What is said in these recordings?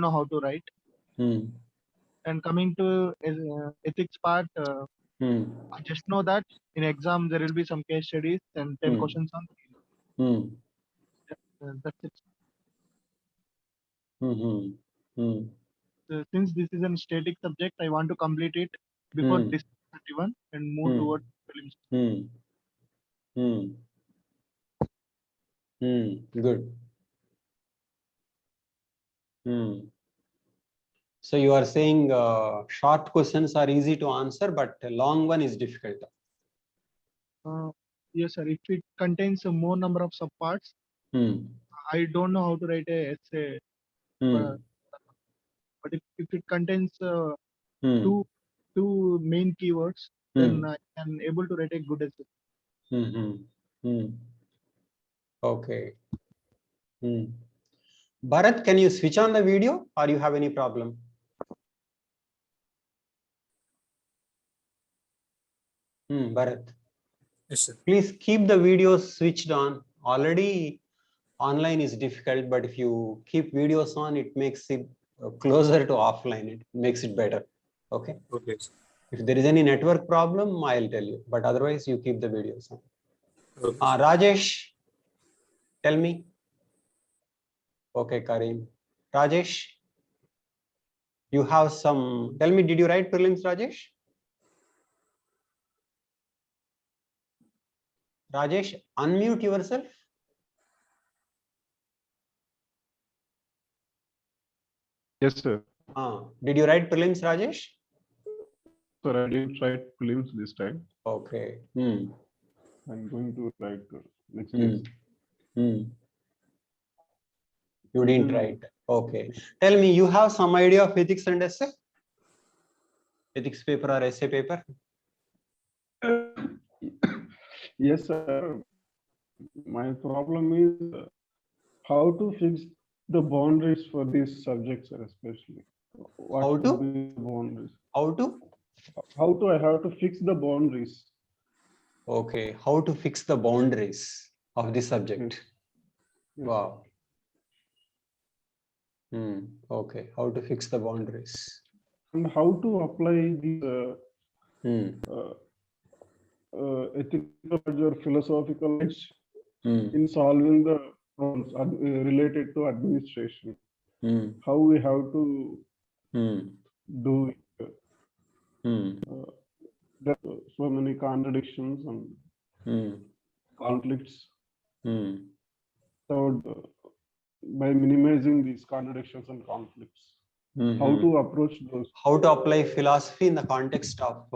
know how to write. And coming to ethics part, I just know that in exam there will be some case studies and 10 questions on. That's it. Since this is a static subject, I want to complete it before this 31 and move towards prelims. Good. So you are saying short questions are easy to answer, but a long one is difficult. Yes, sir. If it contains a more number of subparts, I don't know how to write a essay. But if it contains two main keywords, then I am able to write a good essay. Okay. Bharat, can you switch on the video or you have any problem? Bharat. Yes, sir. Please keep the video switched on. Already online is difficult, but if you keep videos on, it makes it closer to offline. It makes it better. Okay. Okay. If there is any network problem, I'll tell you. But otherwise, you keep the videos on. Okay. Rajesh, tell me. Okay, Karim. Rajesh, you have some. Tell me, did you write prelims, Rajesh? Rajesh, unmute yourself. Yes, sir. Did you write prelims, Rajesh? Sir, I didn't write prelims this time. Okay. I'm going to write next year. You didn't write. Okay. Tell me, you have some idea of ethics and essay? Ethics paper or essay paper? Yes, sir. My problem is how to fix the boundaries for these subjects, sir, especially. What How to? should be the boundaries? How to? I have to fix the boundaries? Okay. How to fix the boundaries of the subject? Yes. Wow. Okay. How to fix the boundaries? And how to apply the ethical or philosophical edge in solving the problems related to administration. How we have to do it. There are so many contradictions and conflicts. So by minimizing these contradictions and conflicts, how to approach those? How to apply philosophy in the context of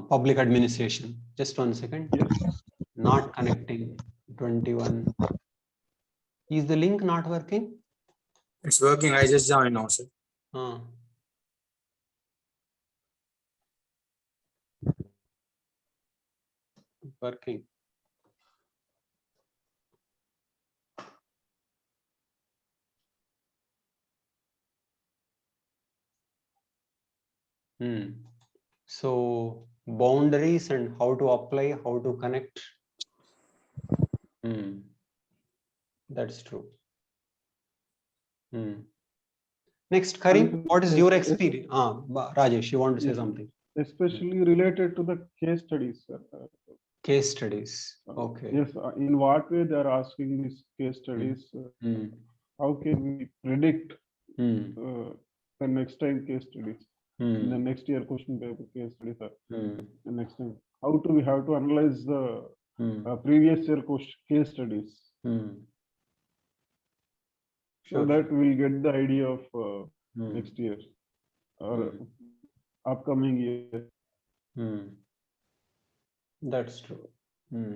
public administration? Just 1 second. Yes. Not connecting. 21. Is the link not working? It's working. I just joined now, sir. Working. So boundaries and how to apply, how to connect. That's true. Next, Karim, what is your experience? Rajesh, you want to say something? Especially related to the case studies, sir. Case studies. Okay. Yes. In what way they are asking these case studies? How can we predict the next time case studies? In the next year question paper case studies, sir. The next time, how do we have to analyze the previous year case studies? So that we'll get the idea of next year or upcoming year. That's true.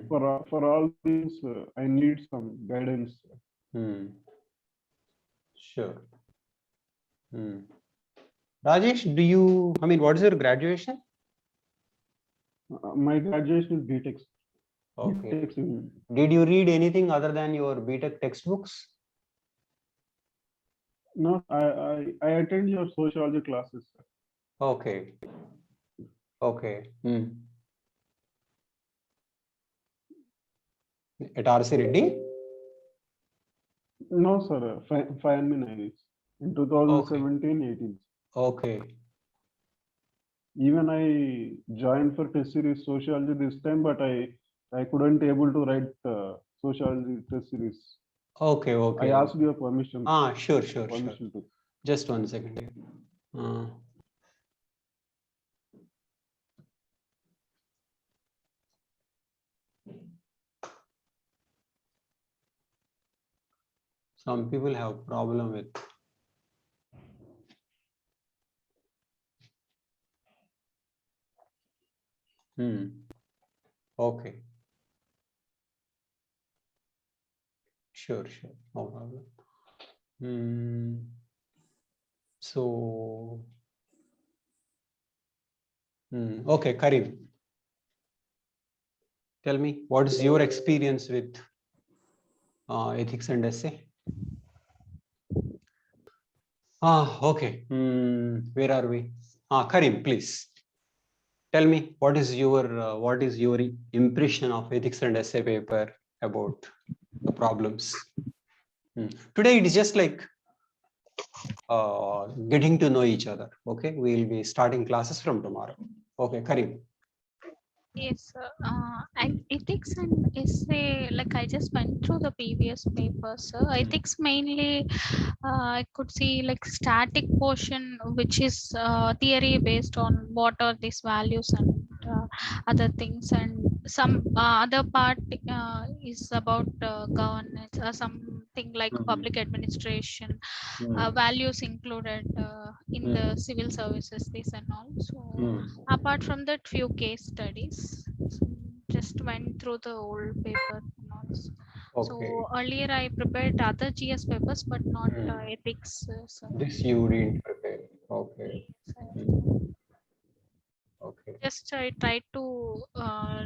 For all things, I need some guidance. Sure. Rajesh, what is your graduation? My graduation is BTech. Okay. BTech. Did you read anything other than your BTech textbooks? No, I attend your sociology classes. Okay. Okay. At RC Reddy? No, sir. Feynman IAS in 2017-18. Okay. Even I joined for test series sociology this time, but I couldn't able to write sociology test series. Okay. I asked your permission. Sure. Permission to. Just 1 second here. Some people have problem with. Okay. Sure. No problem. So. Okay, Karim. Tell me, what is your experience with ethics and essay? Okay. Where are we? Karim, please. Tell me, what is your impression of ethics and essay paper about the problems? Today it is just like getting to know each other. Okay, we will be starting classes from tomorrow. Okay, Karim. Yes, ethics and essay, like I just went through the previous papers. Ethics mainly, I could see like static portion, which is theory based on what are these values and other things, and some other part is about governance, something like public administration, values included in the civil services, this and all. So apart from that, few case studies. So just went through the old paper and all. So earlier I prepared other GS papers, but not ethics. So This you didn't prepare. Okay. Okay. Just I tried to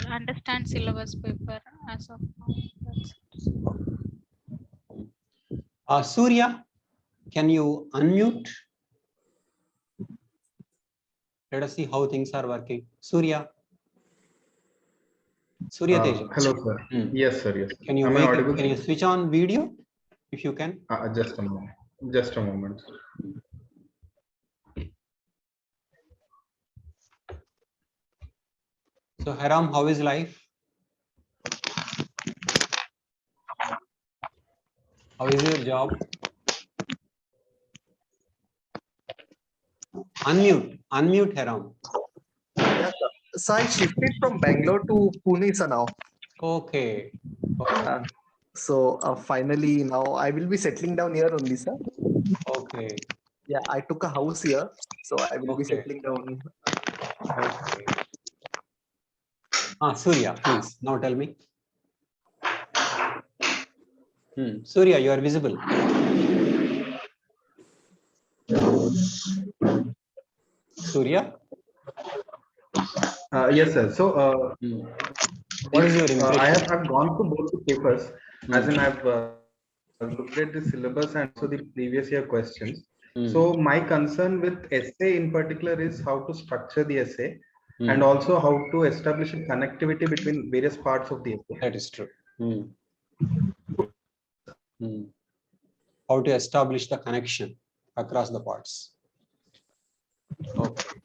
understand syllabus paper as of now. That's it. Surya, can you unmute? Let us see how things are working. Surya Teja. Hello, sir. Yes, sir. Yes. Can you switch on video if you can? Just a moment. Just a moment. So, Haram, how is life? How is your job? Unmute, Haram. Yes, sir. So I shifted from Bangalore to Pune, sir, now. Okay. So finally now I will be settling down here only, sir. Okay. Yeah, I took a house here, so I will be settling down. Okay. Surya, please now tell me. Surya, you are visible. Surya? Yes, sir. So, what is your impression? I've gone through both the papers, as in I've looked at the syllabus and also the previous year questions. So my concern with essay in particular is how to structure the essay and also how to establish a connectivity between various parts of the essay. That is true. How to establish the connection across the parts. Okay.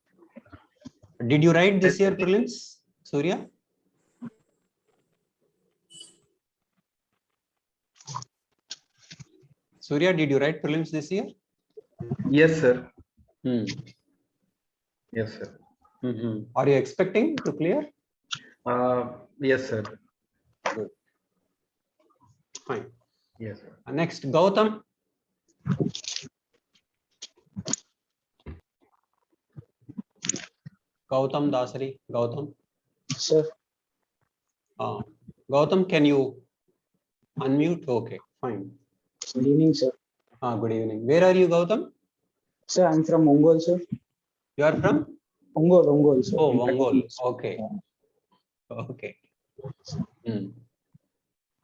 Did you write this year prelims, Surya? Surya, did you write prelims this year? Yes, sir. Yes, sir. Are you expecting to clear? Yes, sir. Good. Fine. Yes, sir. Next, Gautam. Gautam Dasari. Gautam. Sir. Gautam, can you unmute? Okay, fine. Good evening, sir. Good evening. Where are you, Gautam? Sir, I'm from Ongole, sir. You are from? Ongole, sir. Oh, Ongole. Okay. Okay.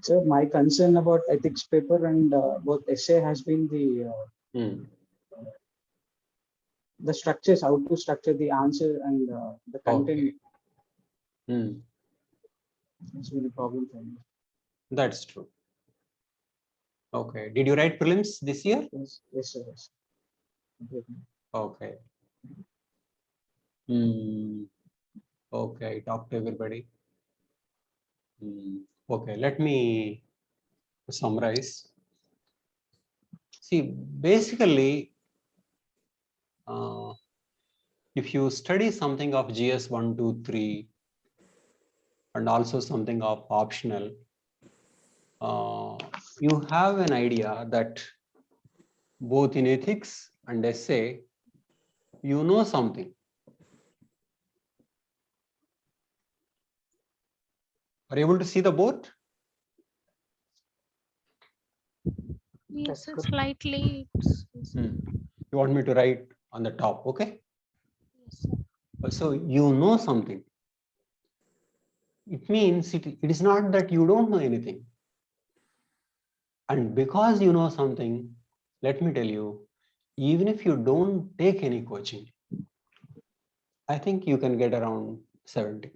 Sir, my concern about ethics paper and both essay has been the structures, how to structure the answer and the content. It's been a problem for me. That's true. Okay. Did you write prelims this year? Yes, yes, sir. Yes. Okay. Okay, talk to everybody. Okay, let me summarize. See, basically, if you study something of GS 1, 2, 3, and also something of optional, you have an idea that both in ethics and essay, you know something. Are you able to see the board? Yes, sir, slightly. You want me to write on the top, okay? Yes, sir. So you know something. It means it is not that you don't know anything. And because you know something, let me tell you, even if you don't take any coaching, I think you can get around 70.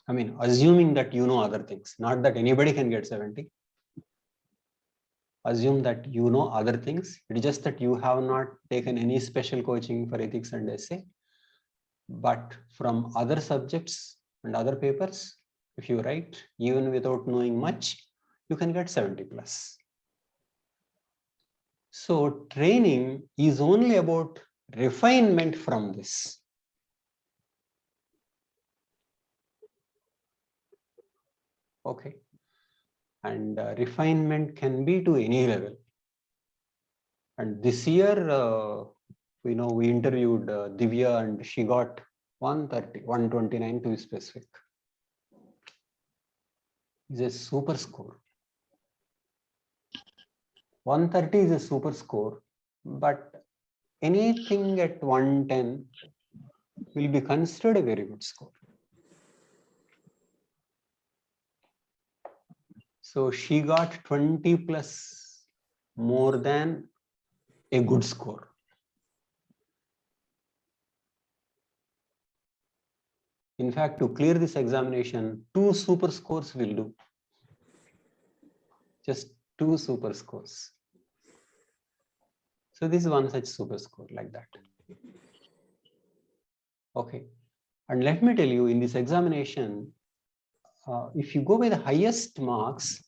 I mean, assuming that you know other things, not that anybody can get 70. Assume that you know other things. It is just that you have not taken any special coaching for ethics and essay. But from other subjects and other papers, if you write, even without knowing much, you can get 70 plus. So training is only about refinement from this. Okay. And refinement can be to any level. And this year, we interviewed Divya and she got 130, 129 to be specific. It's a super score. 130 is a super score, but anything at 110 will be considered a very good score. So she got 20 plus more than a good score. In fact, to clear this examination, 2 super scores will do. Just 2 super scores. So this is one such super score like that. Okay. And let me tell you, in this examination, if you go by the highest marks,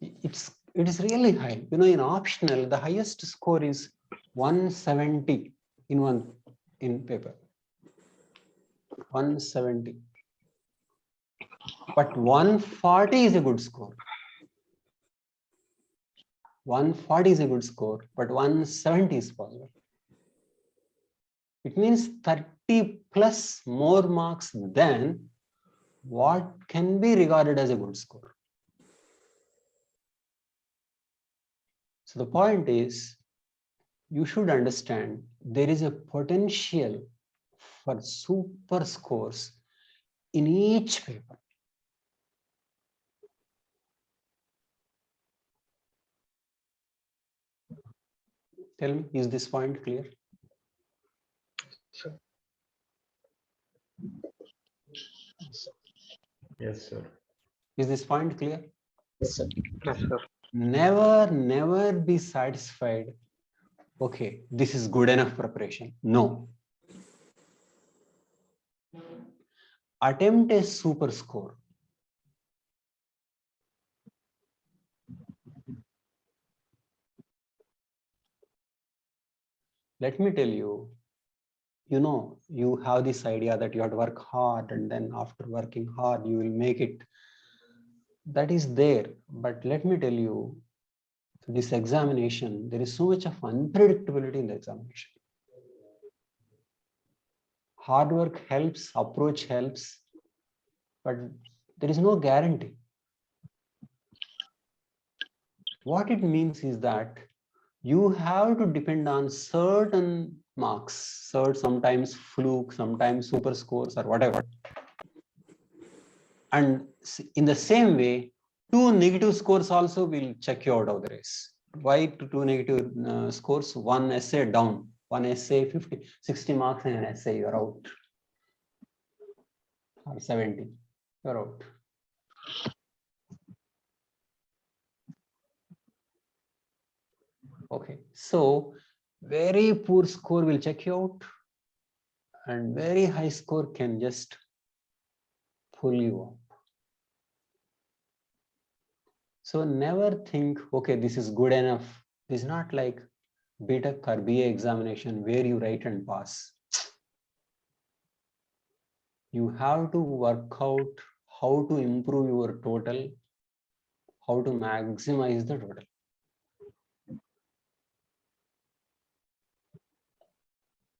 it is really high. In optional, the highest score is 170 in paper. 170. But 140 is a good score. 140 is a good score, but 170 is possible. It means 30 plus more marks than what can be regarded as a good score. So the point is, you should understand there is a potential for super scores in each paper. Tell me, is this point clear? Sure. Yes, sir. Is this point clear? Yes, sir. Yes, sir. Never be satisfied. Okay, this is good enough preparation. No. Attempt a super score. Let me tell you, you have this idea that you have to work hard and then after working hard, you will make it. That is there. But let me tell you, this examination, there is so much of unpredictability in the examination. Hard work helps, approach helps, but there is no guarantee. What it means is that you have to depend on certain marks, sometimes fluke, sometimes super scores or whatever. And in the same way, 2 negative scores also will check you out of the race. Why 2 negative scores? 1 essay down, 1 essay 60 marks in an essay, you're out. Or 70, you're out. Okay, so very poor score will check you out, and very high score can just pull you up. So never think, okay, this is good enough. This is not like BTech or BA examination where you write and pass. You have to work out how to improve your total, how to maximize the total.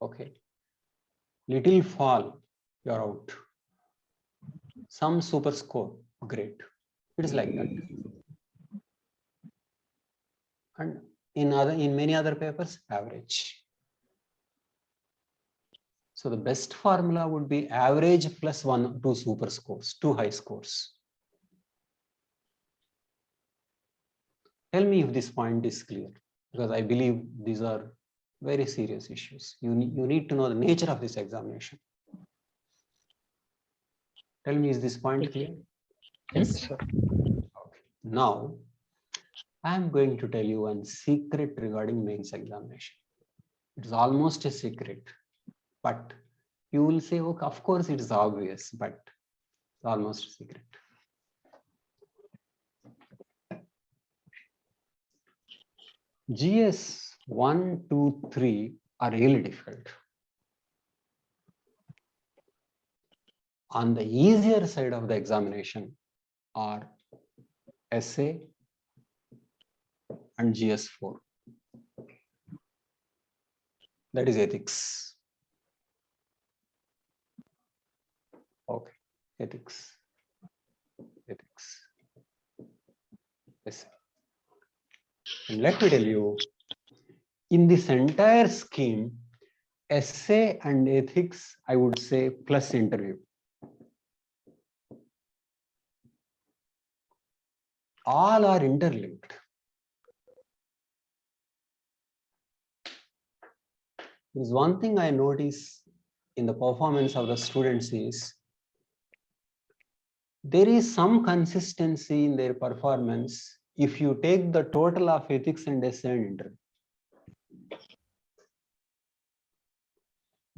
Okay, little fall, you're out. Some super score, great. It is like that. And in many other papers, average. So the best formula would be average plus 1 or 2 super scores, 2 high scores. Tell me if this point is clear, because I believe these are very serious issues. You need to know the nature of this examination. Tell me, is this point clear? Yes, sir. Okay. Now, I am going to tell you one secret regarding mains examination. It is almost a secret, but you will say, okay, of course it is obvious, but it's almost a secret. GS 1, 2, 3 are really difficult. On the easier side of the examination are essay and GS 4. That is ethics. Okay, ethics. Essay. And let me tell you, in this entire scheme, essay and ethics, I would say, plus interview. All are interlinked. There's one thing I notice in the performance of the students is there is some consistency in their performance if you take the total of ethics and essay and interview.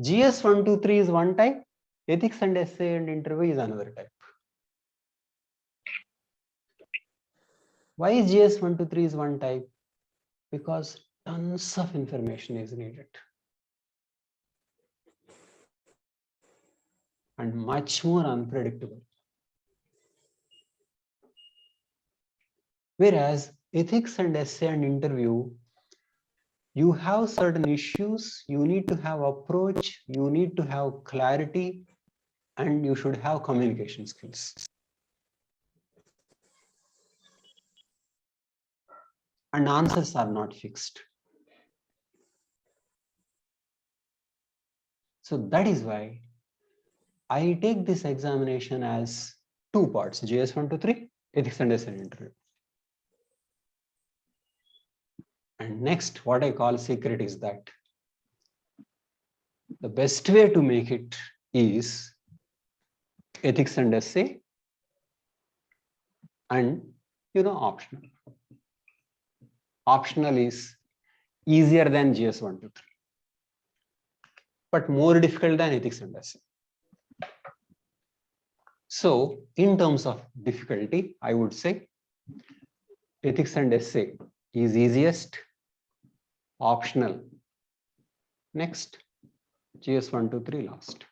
GS 1, 2, 3 is one type, ethics and essay and interview is another type. Why is GS 1, 2, 3 is one type? Because tons of information is needed. And much more unpredictable. Whereas ethics and essay and interview, you have certain issues, you need to have approach, you need to have clarity, and you should have communication skills. And answers are not fixed. So that is why I take this examination as two parts, GS 1 to 3, ethics and essay and interview. And next, what I call secret is that the best way to make it is ethics and essay and, optional. Optional is easier than GS 1 to 3, but more difficult than ethics and essay. So in terms of difficulty, I would say ethics and essay is easiest, optional next, GS 1 to 3 last.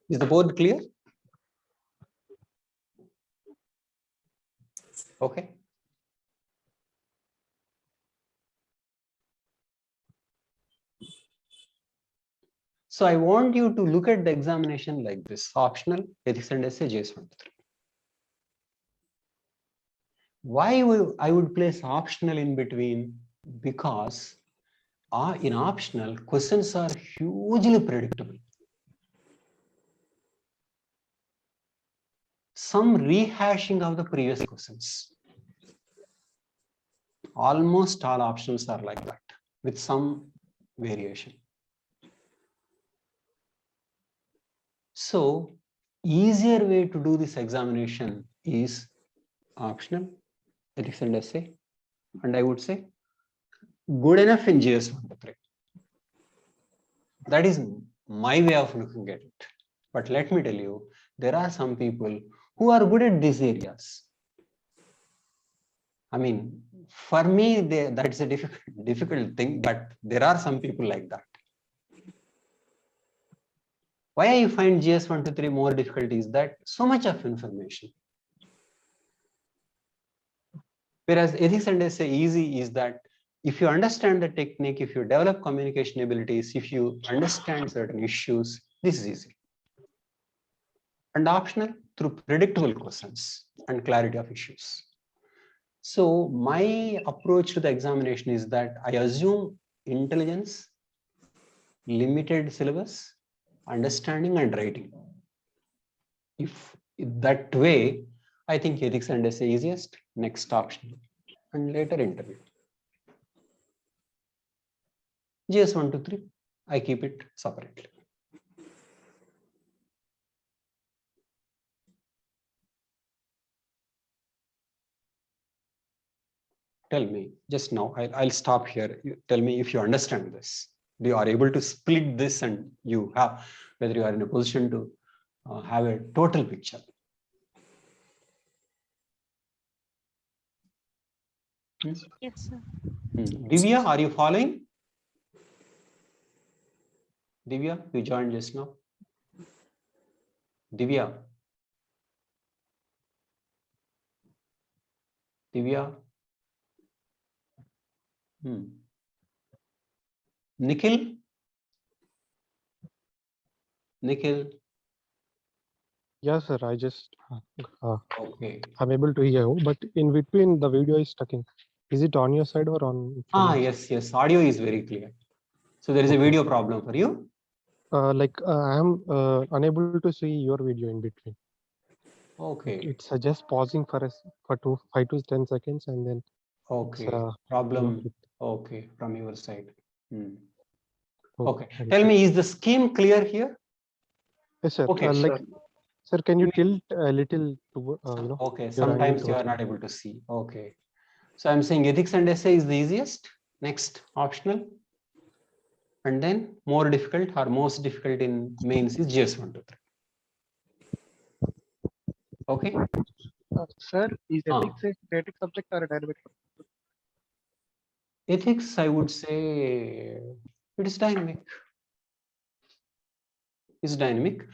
Is the board clear? Okay. So I want you to look at the examination like this: optional, ethics and essay, GS 1 to 3. Why I would place optional in between? Because in optional, questions are hugely predictable. Some rehashing of the previous questions. Almost all options are like that, with some variation. So easier way to do this examination is optional, ethics and essay, and I would say good enough in GS 1 to 3. That is my way of looking at it. But let me tell you, there are some people who are good at these areas. I mean, for me, that's a difficult thing, but there are some people like that. Why I find GS 1 to 3 more difficult is that so much of information. Whereas ethics and essay easy is that if you understand the technique, if you develop communication abilities, if you understand certain issues, this is easy. And optional through predictable questions and clarity of issues. So my approach to the examination is that I assume intelligence, limited syllabus, understanding and writing. If that way, I think ethics and essay easiest, next optional, and later interview. GS 1 to 3, I keep it separately. Tell me just now, I'll stop here. You tell me if you understand this. You are able to split this and you have, whether you are in a position to have a total picture. Yes, sir. Divya, are you following? Divya, you joined just now. Divya. Divya. Nikhil? Nikhil? Yes, sir. I just okay. I'm able to hear you, but in between the video is stucking. Is it on your side or on? Yes. Audio is very clear. So there is a video problem for you. I am unable to see your video in between. Okay. It's just pausing for 5 to 10 seconds and then. Okay. Problem. Okay, from your side. Okay. Tell me, is the scheme clear here? Yes, sir. Okay. Sir, can you tilt a little to Okay. Sometimes you are not able to see. Okay. So I'm saying ethics and essay is the easiest. Next, optional. And then more difficult or most difficult in mains is GS 1 to 3. Okay. Sir, is ethics a static subject or a dynamic subject? Ethics, I would say it is dynamic. It's dynamic,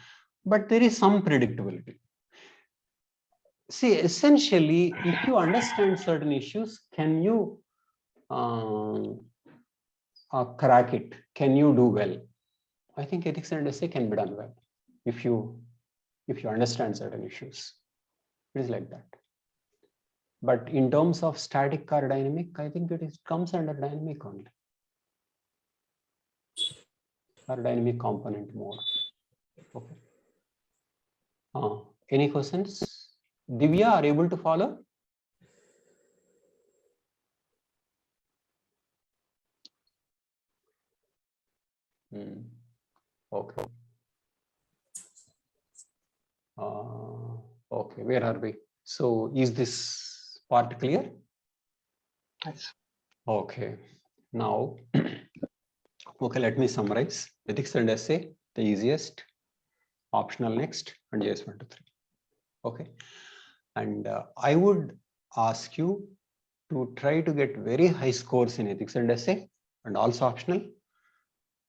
but there is some predictability. See, essentially, if you understand certain issues, can you crack it? Can you do well? I think ethics and essay can be done well if you understand certain issues. It is like that. But in terms of static or dynamic, I think it comes under dynamic only. Or dynamic component more. Okay. Any questions? Divya, are you able to follow? Okay. Okay, where are we? So is this part clear? Yes. Okay. Now, okay, let me summarize. Ethics and essay, the easiest. Optional next, and GS 1 to 3. Okay. And I would ask you to try to get very high scores in ethics and essay, and also optional,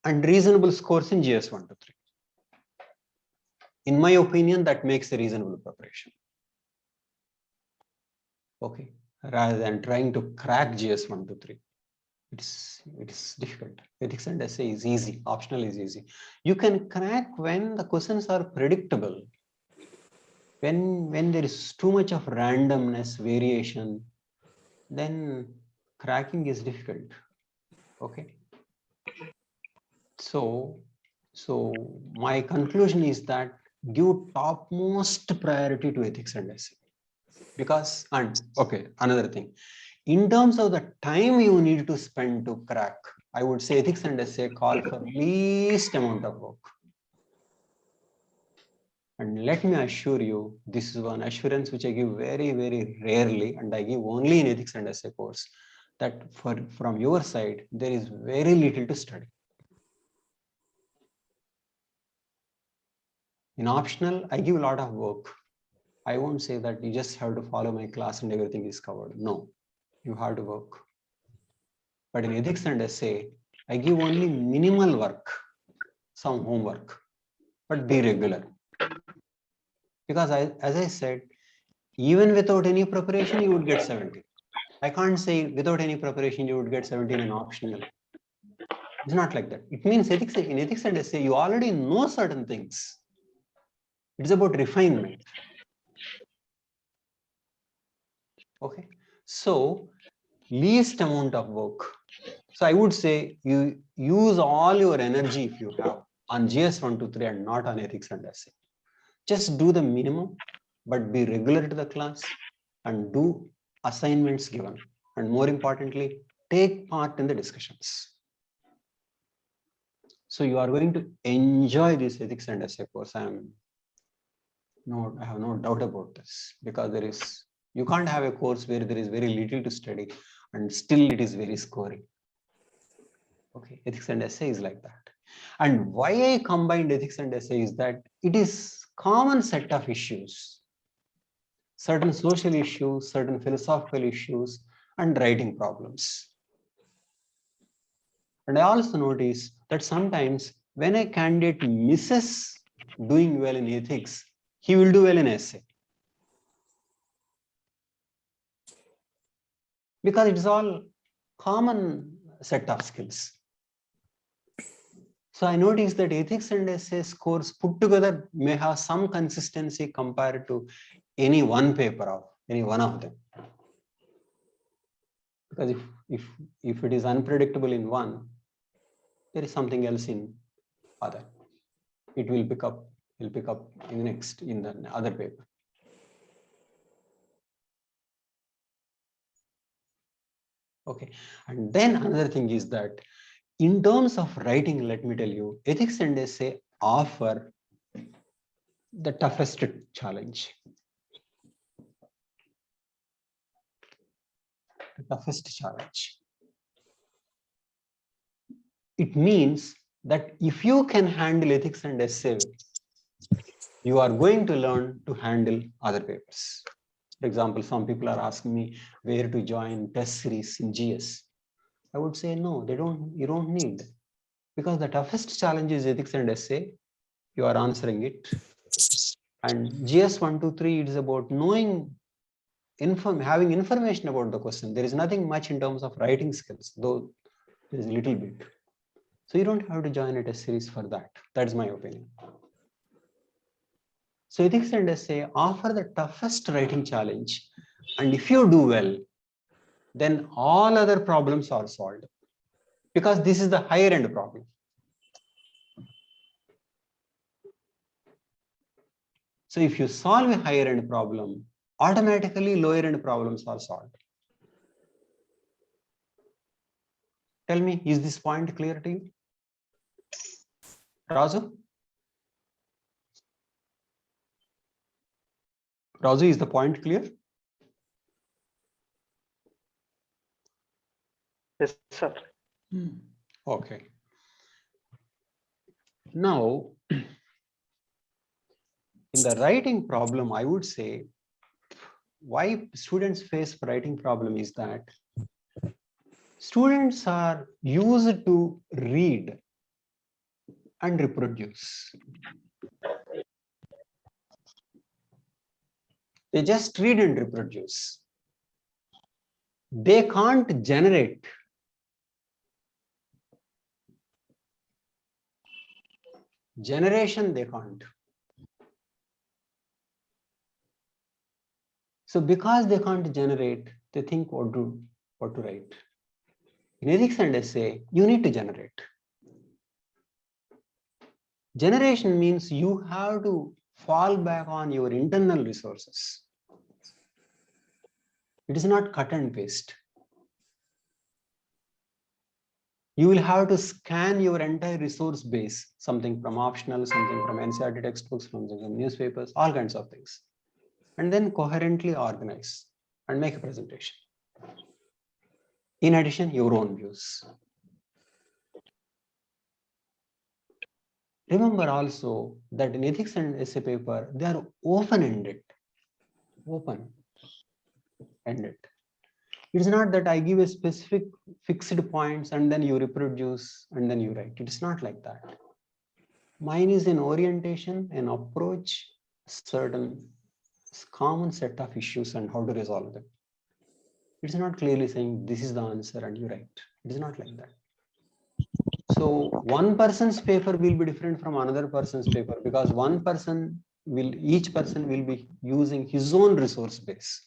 and reasonable scores in GS 1 to 3. In my opinion, that makes a reasonable preparation. Okay, rather than trying to crack GS 1 to 3. It's difficult. Ethics and essay is easy. Optional is easy. You can crack when the questions are predictable. When there is too much of randomness, variation, then cracking is difficult. Okay. So my conclusion is that give topmost priority to ethics and essay. Because, and okay, another thing, in terms of the time you need to spend to crack, I would say ethics and essay call for least amount of work. And let me assure you, this is one assurance which I give very, very rarely, and I give only in ethics and essay course, that from your side, there is very little to study. In optional, I give a lot of work. I won't say that you just have to follow my class and everything is covered. No, you have to work. But in ethics and essay, I give only minimal work, some homework, but be regular. Because as I said, even without any preparation, you would get 70. I can't say without any preparation, you would get 17 in optional. It's not like that. It means in ethics and essay, you already know certain things. It's about refinement. Okay. So least amount of work. So I would say you use all your energy if you have on GS 1, 2, 3 and not on ethics and essay. Just do the minimum, but be regular to the class and do assignments given. And more importantly, take part in the discussions. So you are going to enjoy this ethics and essay course. I have no doubt about this, because you can't have a course where there is very little to study and still it is very scoring. Okay, ethics and essay is like that. And why I combined ethics and essay is that it is common set of issues, certain social issues, certain philosophical issues, and writing problems. And I also notice that sometimes when a candidate misses doing well in ethics, he will do well in essay. Because it is all common set of skills. So I noticed that ethics and essay scores put together may have some consistency compared to any one paper of any one of them. Because if it is unpredictable in one, there is something else in other. It will pick up in the other paper. Okay, and then another thing is that in terms of writing, let me tell you, ethics and essay offer the toughest challenge. The toughest challenge. It means that if you can handle ethics and essay, you are going to learn to handle other papers. For example, some people are asking me where to join test series in GS. I would say no, you don't need. Because the toughest challenge is ethics and essay. You are answering it. And GS 1, 2, 3, it is about knowing, having information about the question. There is nothing much in terms of writing skills, though there is a little bit. So you don't have to join a test series for that. That's my opinion. So ethics and essay offer the toughest writing challenge. And if you do well, then all other problems are solved. Because this is the higher end problem. So if you solve a higher end problem, automatically lower end problems are solved. Tell me, is this point clear to you? Raju? Raju, is the point clear? Yes, sir. Okay. Now, in the writing problem, I would say why students face writing problem is that students are used to read and reproduce. They just read and reproduce. They can't generate. Generation, they can't. So because they can't generate, they think what to write. In ethics and essay, you need to generate. Generation means you have to fall back on your internal resources. It is not cut and paste. You will have to scan your entire resource base, something from optional, something from NCERT textbooks, from newspapers, all kinds of things, and then coherently organize and make a presentation. In addition, your own views. Remember also that in ethics and essay paper, they are open-ended. Open-ended. It is not that I give a specific fixed points and then you reproduce and then you write. It is not like that. Mine is an orientation, an approach, certain common set of issues and how to resolve them. It's not clearly saying this is the answer and you write. It is not like that. So one person's paper will be different from another person's paper because each person will be using his own resource base.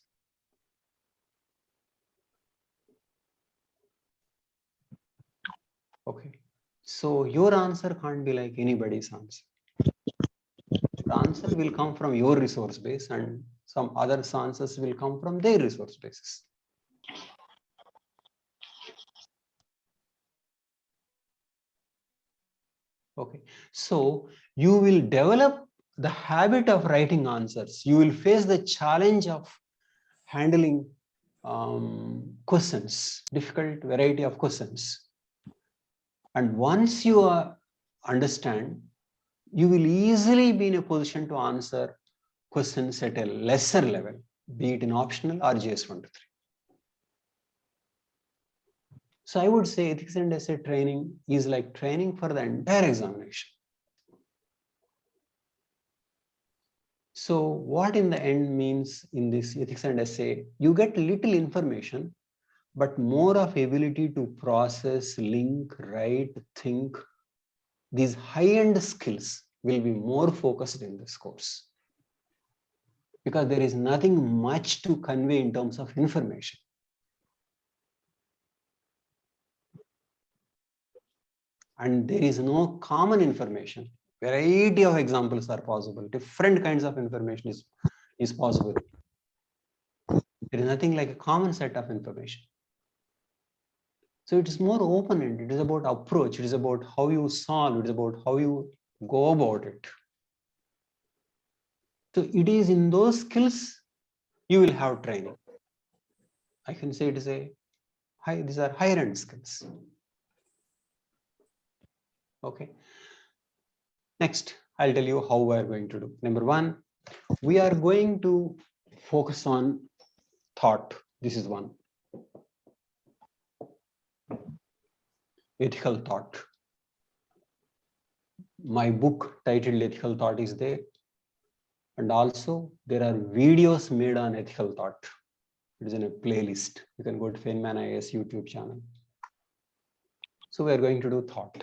Okay. So your answer can't be like anybody's answer. The answer will come from your resource base and some other answers will come from their resource bases. Okay, so you will develop the habit of writing answers. You will face the challenge of handling questions, difficult variety of questions. And once you understand, you will easily be in a position to answer questions at a lesser level, be it in optional or GS 1 to 3. So I would say ethics and essay training is like training for the entire examination. So what in the end means in this ethics and essay, you get little information, but more of ability to process, link, write, think. These high-end skills will be more focused in this course because there is nothing much to convey in terms of information. And there is no common information. Variety of examples are possible. Different kinds of information is possible. There is nothing like a common set of information. So it is more open-ended. It is about approach. It is about how you solve. It is about how you go about it. So it is in those skills you will have training. I can say it is these are higher-end skills. Okay. Next, I'll tell you how we are going to do. Number one, we are going to focus on thought. This is one. Ethical thought. My book titled Ethical Thought is there. And also there are videos made on ethical thought. It is in a playlist. You can go to Feynman IAS YouTube channel. So we are going to do thought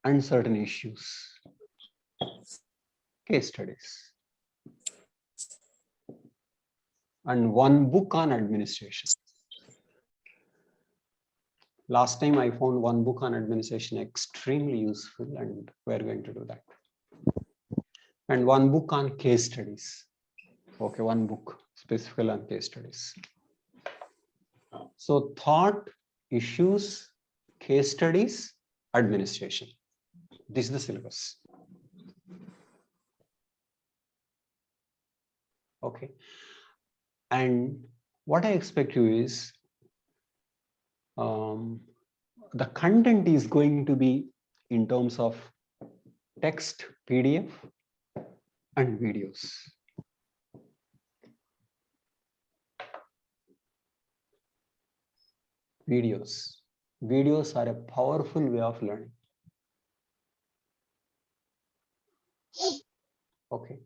and certain issues. Case studies. And one book on administration. Last time I found one book on administration extremely useful and we're going to do that. And one book on case studies. Okay, one book specifically on case studies. So thought, issues, case studies, administration. This is the syllabus. Okay. And what I expect you is the content is going to be in terms of text, PDF, and videos. Videos are a powerful way of learning. Okay.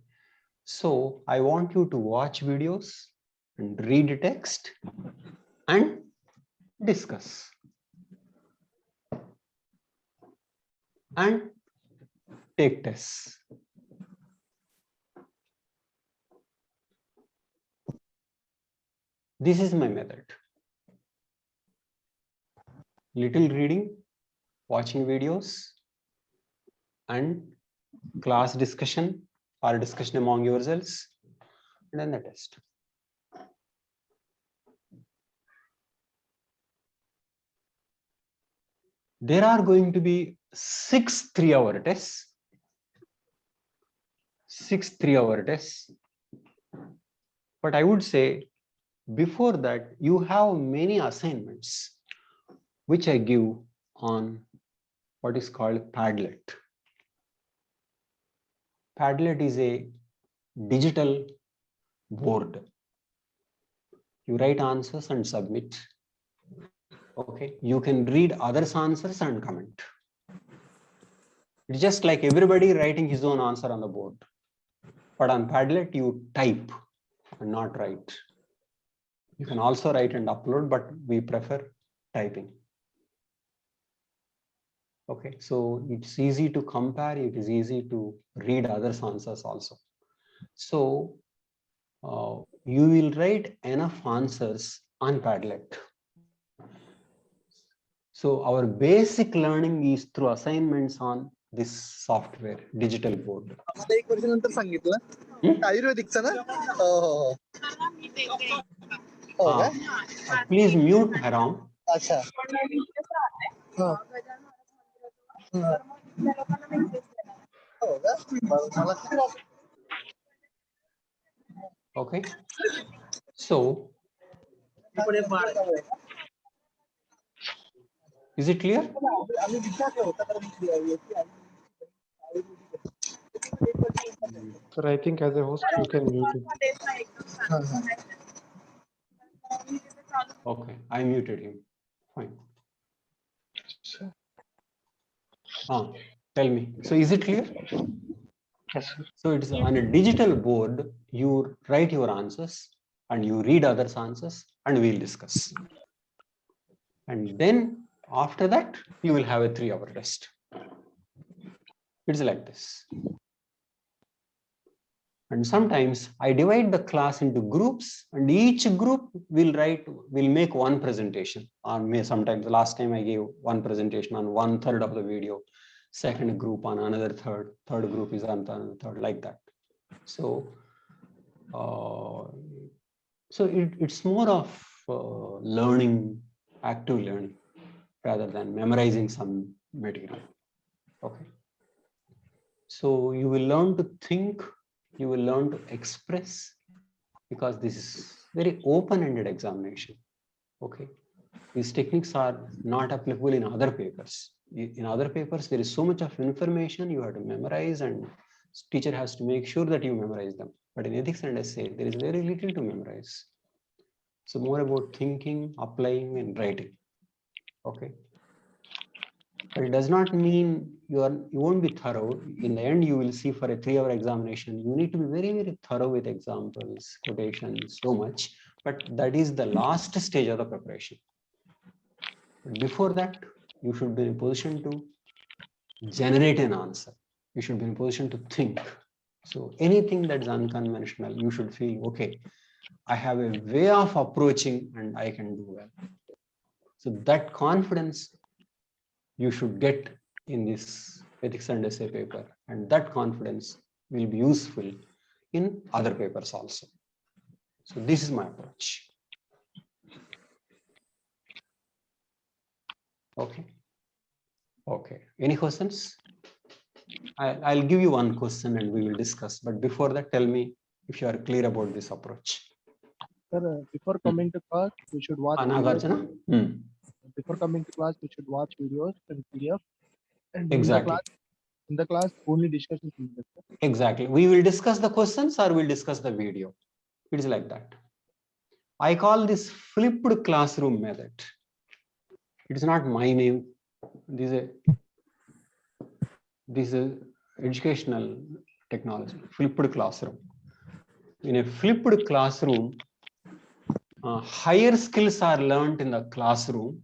So I want you to watch videos and read text and discuss. And take tests. This is my method. Little reading, watching videos, and class discussion or discussion among yourselves, and then the test. there are going to be 6 3-hour tests. 6 3-hour tests. But I would say before that, you have many assignments which I give on what is called Padlet. Padlet is a digital board. You write answers and submit. Okay, you can read others' answers and comment. It's just like everybody writing his own answer on the board. But on Padlet, you type and not write. You can also write and upload, but we prefer typing. Okay, so it's easy to compare, it is easy to read others' answers also. So you will write enough answers on Padlet. So our basic learning is through assignments on this software, digital board. Please mute Haram. Okay, so is it clear? Sir, I think as a host, you can mute him. Okay, I muted him. Fine. Tell me. So is it clear? Yes, sir. So it's on a digital board, you write your answers and you read others' answers and we'll discuss. And then after that, you will have a 3-hour test. It's like this. And sometimes I divide the class into groups and each group will make one presentation. Sometimes last time I gave one presentation on 1/3 of the video, second group on another third group is on another third, like that. So, it's more of learning, active learning, rather than memorizing some material. Okay. So you will learn to think, you will learn to express, because this is very open-ended examination. Okay. These techniques are not applicable in other papers. In other papers, there is so much of information you have to memorize and teacher has to make sure that you memorize them. But in ethics and essay, there is very little to memorize. So more about thinking, applying and writing. Okay. But it does not mean you won't be thorough. In the end, you will see for a 3-hour examination, you need to be very, very thorough with examples, quotations, so much. But that is the last stage of the preparation. But before that, you should be in a position to generate an answer. You should be in a position to think. So anything that is unconventional, you should feel, okay, I have a way of approaching and I can do well. So that confidence you should get in this ethics and essay paper, and that confidence will be useful in other papers also. So this is my approach. Okay. Okay. Any questions? I'll give you one question and we will discuss. But before that, tell me if you are clear about this approach. Sir, before coming to class, we should watch videos. Before coming to class, we should watch videos and PDF. And exactly. In the class, only discussions. Exactly. We will discuss the questions or we'll discuss the video. It is like that. I call this flipped classroom method. It is not my name. This is educational technology, flipped classroom. In a flipped classroom, higher skills are learned in the classroom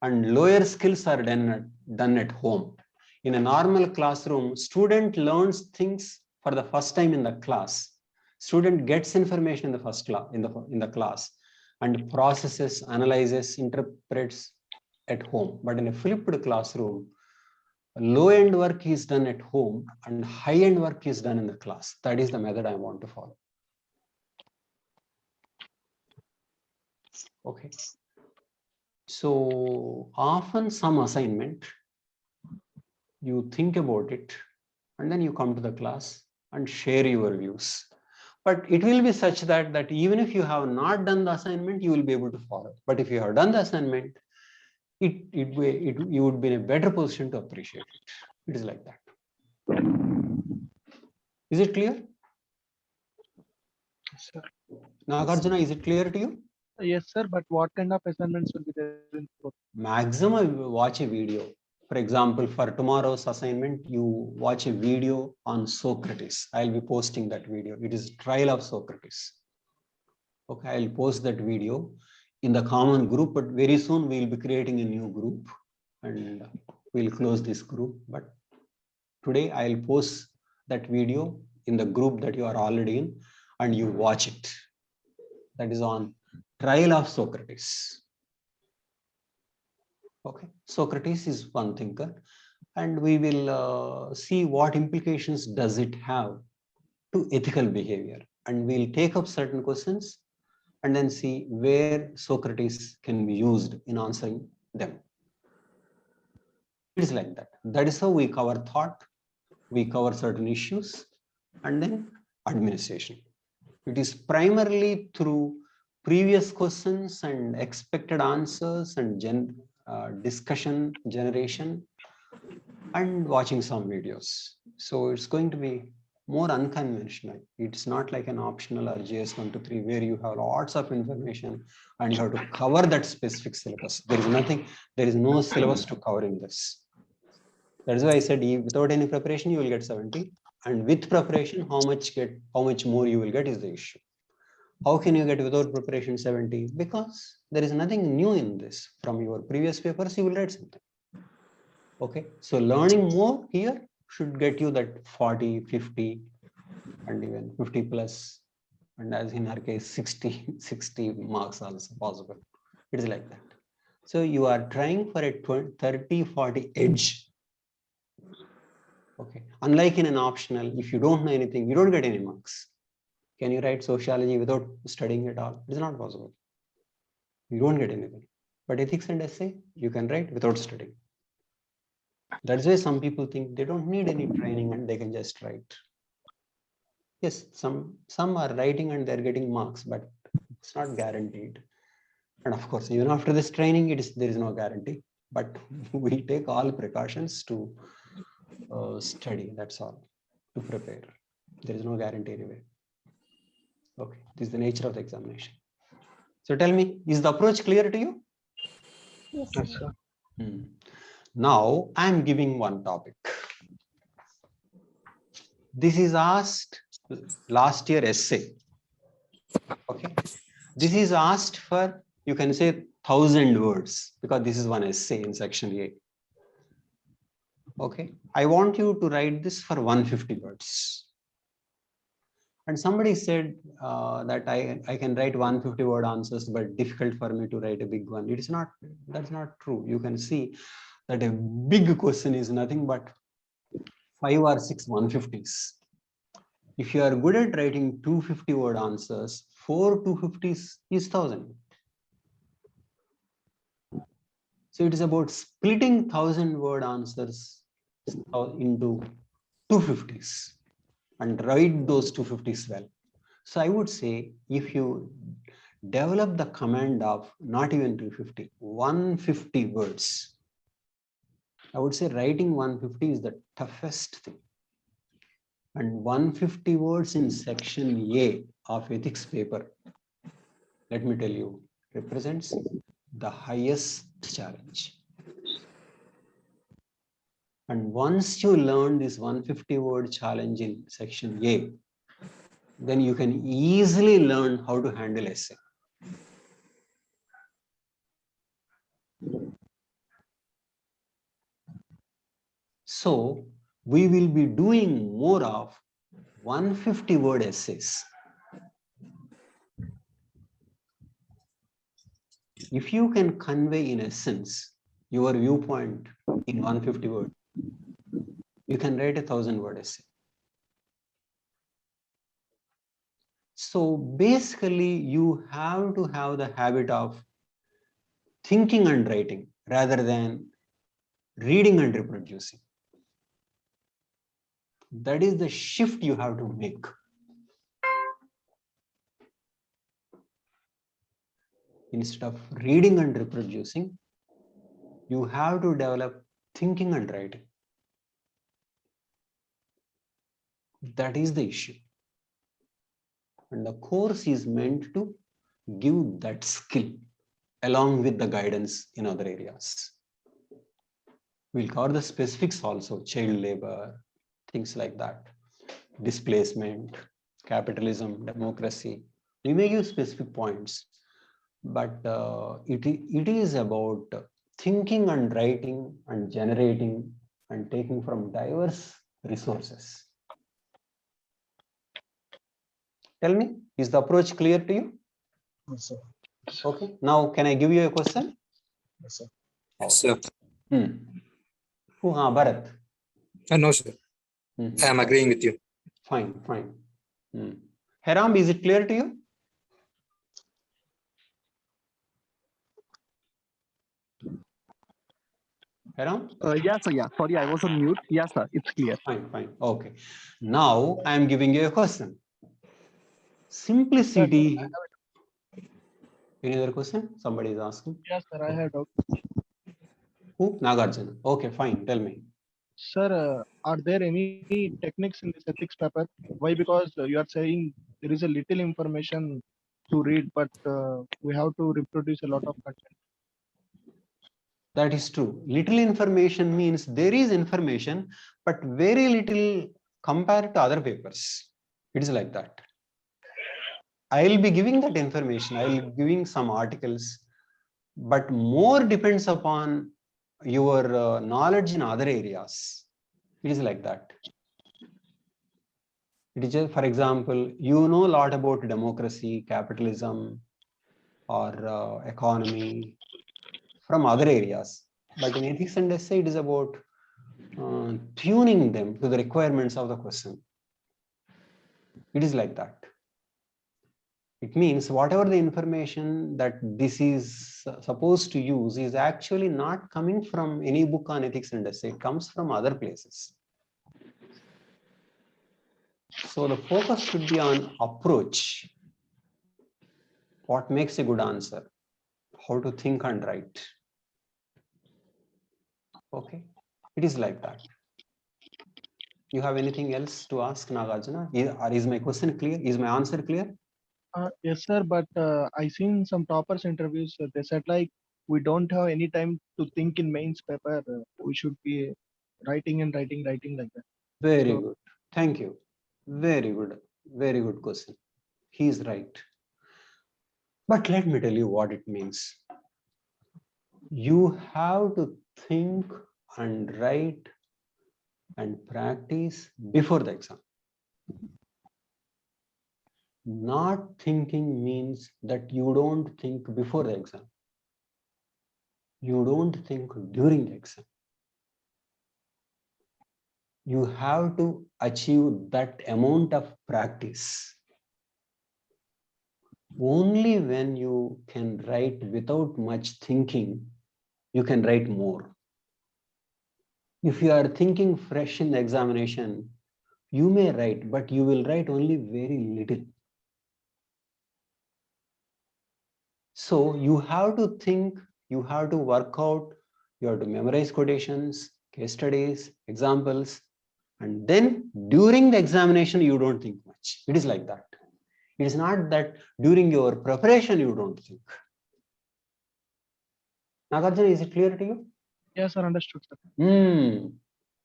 and lower skills are done at home. In a normal classroom, student learns things for the first time in the class. Student gets information in the first class, in the class, and processes, analyzes, interprets at home. But in a flipped classroom, low-end work is done at home and high-end work is done in the class. That is the method I want to follow. Okay. So often some assignment, you think about it, and then you come to the class and share your views. But it will be such that even if you have not done the assignment, you will be able to follow. But if you have done the assignment, you would be in a better position to appreciate it. It is like that. Is it clear? Sir. Nagarjuna, is it clear to you? Yes, sir. But what kind of assignments will be there in both? Maximum watch a video. For example, for tomorrow's assignment, you watch a video on Socrates. I'll be posting that video. It is trial of Socrates. Okay, I'll post that video in the common group, but very soon we'll be creating a new group and we'll close this group. But today I'll post that video in the group that you are already in and you watch it. That is on trial of Socrates. Okay, Socrates is one thinker, and we will see what implications does it have to ethical behavior, and we'll take up certain questions and then see where Socrates can be used in answering them. It is like that. That is how we cover thought, we cover certain issues, and then administration. It is primarily through previous questions and expected answers and discussion generation and watching some videos. So it's going to be more unconventional. It's not like an optional or JS 1 to 3 where you have lots of information and you have to cover that specific syllabus. There is nothing, there is no syllabus to cover in this. That is why I said without any preparation, you will get 70. And with preparation, how much more you will get is the issue. How can you get without preparation 70? Because there is nothing new in this. From your previous papers, you will write something. Okay, so learning more here should get you that 40, 50, and even 50 plus, and as in our case, 60 marks also possible. It is like that. So you are trying for a 30, 40 edge. Okay, unlike in an optional, if you don't know anything, you don't get any marks. Can you write sociology without studying at all? It is not possible. You don't get anything. But ethics and essay, you can write without studying. That's why some people think they don't need any training and they can just write. Yes, some are writing and they're getting marks, but it's not guaranteed. And of course, even after this training, there is no guarantee. But we take all precautions to study. That's all, to prepare. There is no guarantee anyway. Okay, this is the nature of the examination. So tell me, is the approach clear to you? Yes, sir. Now I'm giving one topic. This is asked last year essay. Okay, this is asked for, you can say 1,000 words because this is one essay in section A. Okay, I want you to write this for 150 words. And somebody said that I can write 150 word answers, but difficult for me to write a big one. That's not true. You can see that a big question is nothing but 5 or 6 150s. If you are good at writing 250 word answers, 4 250s is 1,000. So it is about splitting 1,000 word answers into 250s and write those 250s well. So I would say if you develop the command of not even 250, 150 words, I would say writing 150 is the toughest thing. And 150 words in section A of ethics paper, let me tell you, represents the highest challenge. And once you learn this 150 word challenge in section A, then you can easily learn how to handle essay. So we will be doing more of 150 word essays. If you can convey in essence your viewpoint in 150 words, you can write a 1,000 word essay. So basically you have to have the habit of thinking and writing rather than reading and reproducing. That is the shift you have to make. Instead of reading and reproducing, you have to develop thinking and writing. That is the issue. And the course is meant to give that skill along with the guidance in other areas. We'll cover the specifics also, child labor, things like that, displacement, capitalism, democracy. We may use specific points, but it is about thinking and writing and generating and taking from diverse resources. Tell me, is the approach clear to you? Yes, sir. Okay, now can I give you a question? Yes, sir. Yes, sir. Bharat. No, sir. I am agreeing with you. Fine, fine. Haram, is it clear to you? Haram? Yes, sir. Yeah. Sorry, I was on mute. Yes, sir. It's clear. Fine, fine. Okay. Now I am giving you a question. Simplicity. Any other question? Somebody is asking. Yes, sir. I have doubt. Who? Nagarjuna. Okay, fine. Tell me. Sir, are there any techniques in this ethics paper? Why? Because you are saying there is a little information to read, but we have to reproduce a lot of content. That is true. Little information means there is information, but very little compared to other papers. It is like that. I will be giving that information. I will be giving some articles, but more depends upon your knowledge in other areas. It is like that. It is just, for example, you know a lot about democracy, capitalism, or economy from other areas. But in ethics and essay, it is about tuning them to the requirements of the question. It is like that. It means whatever the information that this is supposed to use is actually not coming from any book on ethics and essay. It comes from other places. So the focus should be on approach. What makes a good answer? How to think and write. Okay, it is like that. You have anything else to ask, Nagarjuna? Is my question clear? Is my answer clear? Yes, sir. But I seen some toppers interviews. They said like we don't have any time to think in mains paper. We should be writing and writing like that. Very good. Thank you. Very good. Very good question. He is right. But let me tell you what it means. You have to think and write and practice before the exam. Not thinking means that you don't think before the exam. You don't think during the exam. You have to achieve that amount of practice. Only when you can write without much thinking, you can write more. If you are thinking fresh in the examination, you may write, but you will write only very little. So you have to think, you have to work out, you have to memorize quotations, case studies, examples, and then during the examination, you don't think much. It is like that. It is not that during your preparation, you don't think. Nagarjuna, is it clear to you? Yes, sir. Understood, sir.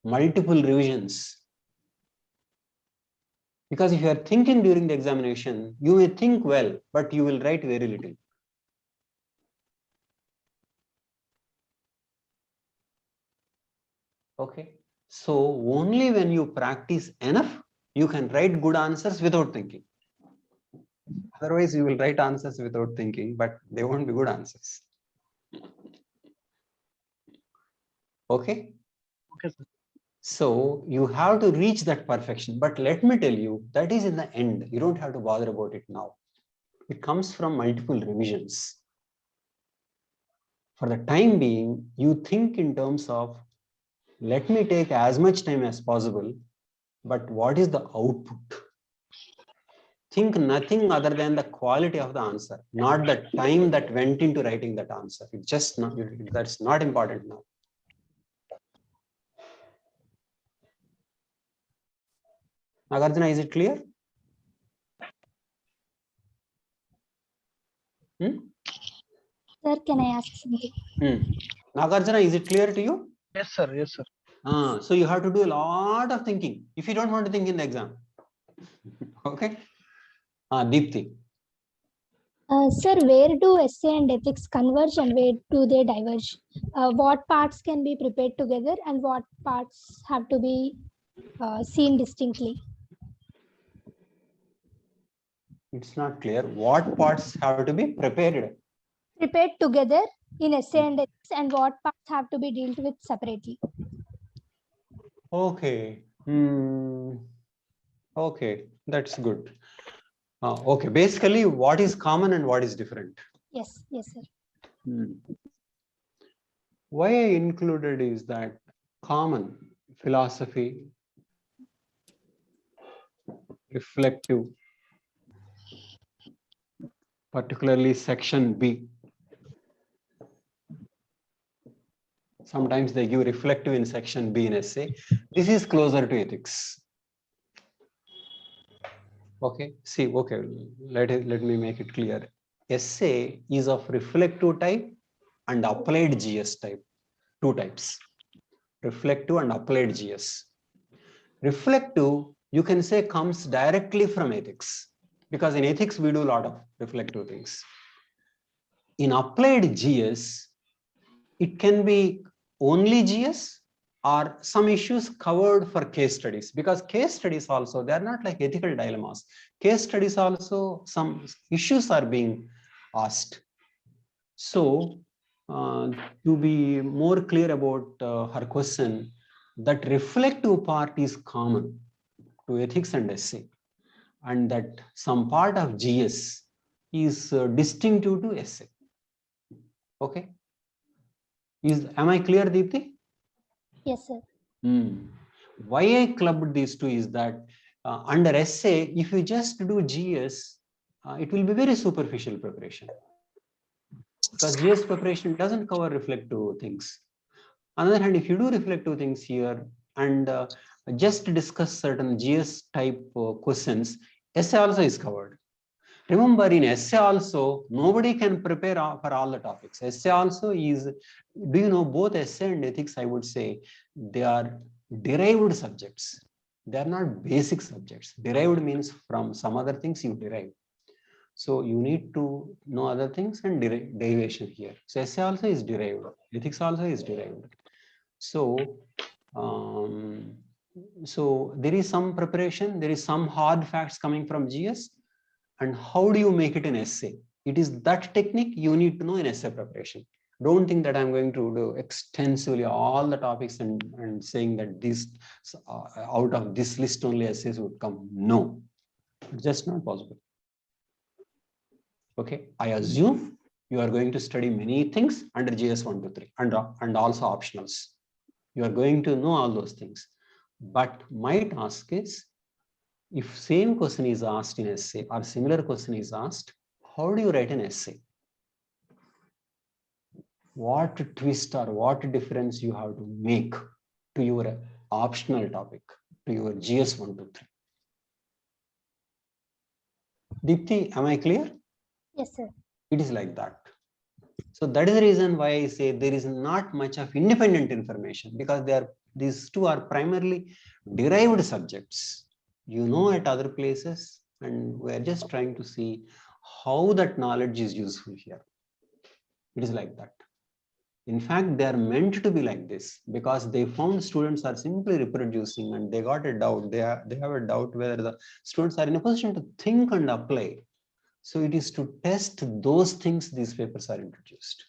Multiple revisions. Because if you are thinking during the examination, you may think well, but you will write very little. Okay. So only when you practice enough, you can write good answers without thinking. Otherwise, you will write answers without thinking, but they won't be good answers. Okay. Okay, sir. So you have to reach that perfection. But let me tell you, that is in the end. You don't have to bother about it now. It comes from multiple revisions. For the time being, you think in terms of, let me take as much time as possible. but what is the output? Think nothing other than the quality of the answer, not the time that went into writing that answer. It's just not, that's not important now. Nagarjuna, is it clear? Sir, can I ask something? Nagarjuna, is it clear to you? Yes, sir. Yes, sir. So you have to do a lot of thinking if you don't want to think in the exam. Okay. Deepthi. Sir, where do essay and ethics converge and where do they diverge? What parts can be prepared together and what parts have to be seen distinctly? It's not clear. What parts have to be prepared? Prepared together in essay and ethics and what parts have to be dealt with separately? Okay. Okay, that's good. Okay, basically what is common and what is different? Yes, yes, sir. Why I included is that common philosophy, reflective, particularly section B. Sometimes they give reflective in section B in essay. This is closer to ethics. Okay, see, okay, let me make it clear. Essay is of reflective type and applied GS type, two types, reflective and applied GS. Reflective, you can say, comes directly from ethics, because in ethics we do a lot of reflective things. In applied GS, it can be only GS or some issues covered for case studies, because case studies also, they are not like ethical dilemmas. Case studies also, some issues are being asked. So to be more clear about her question, that reflective part is common to ethics and essay, and that some part of GS is distinctive to essay. Okay. Am I clear, Deepthi? Yes, sir. Why I clubbed these two is that under essay, if you just do GS, it will be very superficial preparation, because GS preparation doesn't cover reflective things. On the other hand, if you do reflective things here and just discuss certain GS type questions, essay also is covered. Remember, in essay also, nobody can prepare for all the topics. Essay also is, do you know, both essay and ethics, I would say, they are derived subjects. They are not basic subjects. Derived means from some other things you derive. So you need to know other things and derivation here. So essay also is derived. Ethics also is derived. So, so there is some preparation. There is some hard facts coming from GS. And how do you make it an essay? It is that technique you need to know in essay preparation. Don't think that I'm going to do extensively all the topics and saying that this out of this list only essays would come. No, just not possible. Okay, I assume you are going to study many things under GS 1 to 3 and also optionals. You are going to know all those things. But my task is, if same question is asked in essay or similar question is asked, how do you write an essay? What twist or what difference you have to make to your optional topic, to your GS 1 to 3? Deepthi, am I clear? Yes, sir. It is like that. So that is the reason why I say there is not much of independent information, because these two are primarily derived subjects. You know at other places, and we are just trying to see how that knowledge is useful here. It is like that. In fact, they are meant to be like this, because they found students are simply reproducing and they got a doubt. They have a doubt whether the students are in a position to think and apply. So it is to test those things these papers are introduced.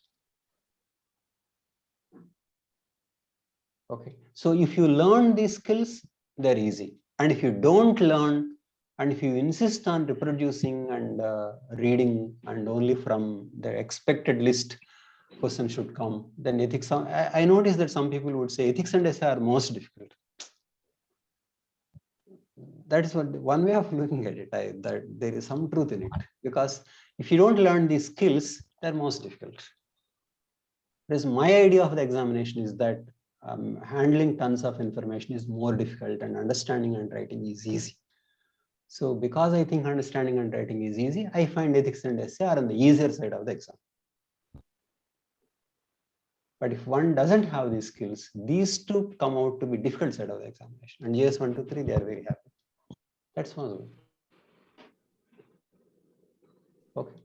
Okay, so if you learn these skills, they're easy. And if you don't learn, and if you insist on reproducing and reading and only from the expected list question should come, then ethics, I noticed that some people would say ethics and essay are most difficult. that is what one way of looking at it. That there is some truth in it, because if you don't learn these skills, they're most difficult. Whereas my idea of the examination is that handling tons of information is more difficult and understanding and writing is easy. So because I think understanding and writing is easy, I find ethics and essay are on the easier side of the exam. But if one doesn't have these skills, these two come out to be difficult side of the examination. And GS 1, 2, 3, they are very happy. That's possible. Okay.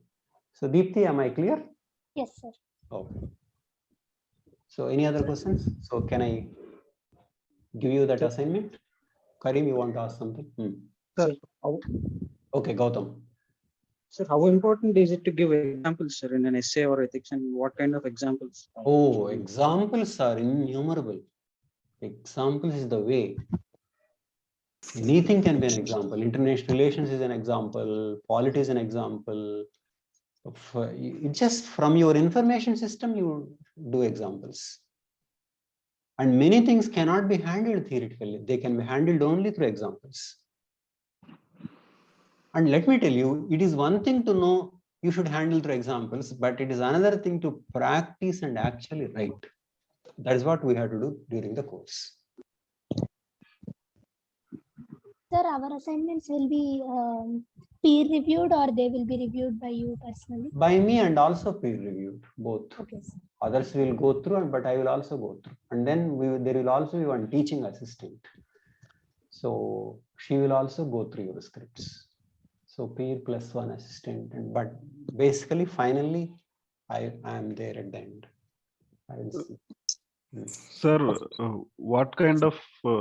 So Deepthi, am I clear? Yes, sir. Okay. So any other questions? So can I give you that assignment? Karim, you want to ask something? Sir, okay, Gautam. Sir, how important is it to give examples, sir, in an essay or ethics, and what kind of examples? Oh, examples are innumerable. Examples is the way. Anything can be an example. International relations is an example. Polity is an example. Just from your information system, you do examples. And many things cannot be handled theoretically. They can be handled only through examples. And let me tell you, it is one thing to know you should handle through examples, but it is another thing to practice and actually write. That is what we have to do during the course. Sir, our assignments will be peer reviewed, or they will be reviewed by you personally? By me, and also peer reviewed, both. Okay, sir. Others will go through, but I will also go through. And then there will also be one teaching assistant. So she will also go through your scripts. So peer plus one assistant. But basically, finally, I am there at the end. I will see. Sir, what kind of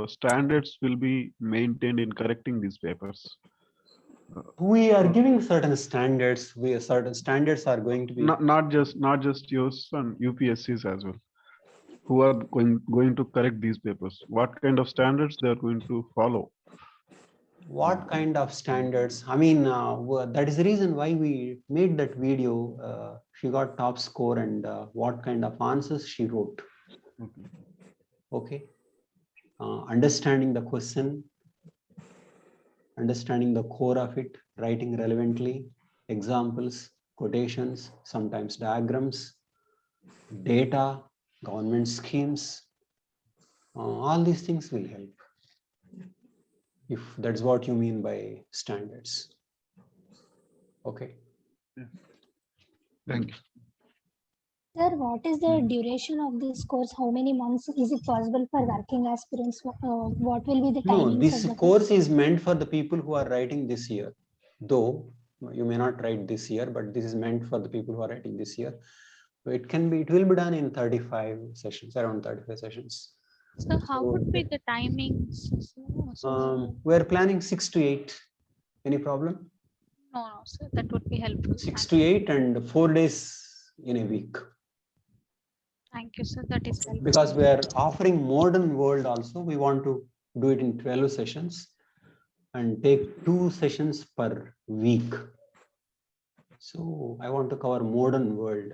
standards will be maintained in correcting these papers? We are giving certain standards. Certain standards are going to be not just yours and UPSCs as well, who are going to correct these papers. What kind of standards they are going to follow? What kind of standards? I mean, that is the reason why we made that video. She got top score, and what kind of answers she wrote. Okay. Understanding the question, understanding the core of it, writing relevantly, examples, quotations, sometimes diagrams, data, government schemes. All these things will help, if that's what you mean by standards. Okay. Yeah. Thank you. Sir, what is the duration of this course? How many months is it possible for working aspirants? What will be the timings? No, this of the course is meant for the people who are writing this year. Though you may not write this year, but this is meant for the people who are writing this year. It will be done in 35 sessions, around 35 sessions. So how would be the timings? We are planning 6 to 8. Any problem? No, sir, that would be helpful. 6 to 8 and 4 days in a week. Thank you, sir. That is helpful. Because we are offering modern world also, we want to do it in 12 sessions and take 2 sessions per week. So I want to cover modern world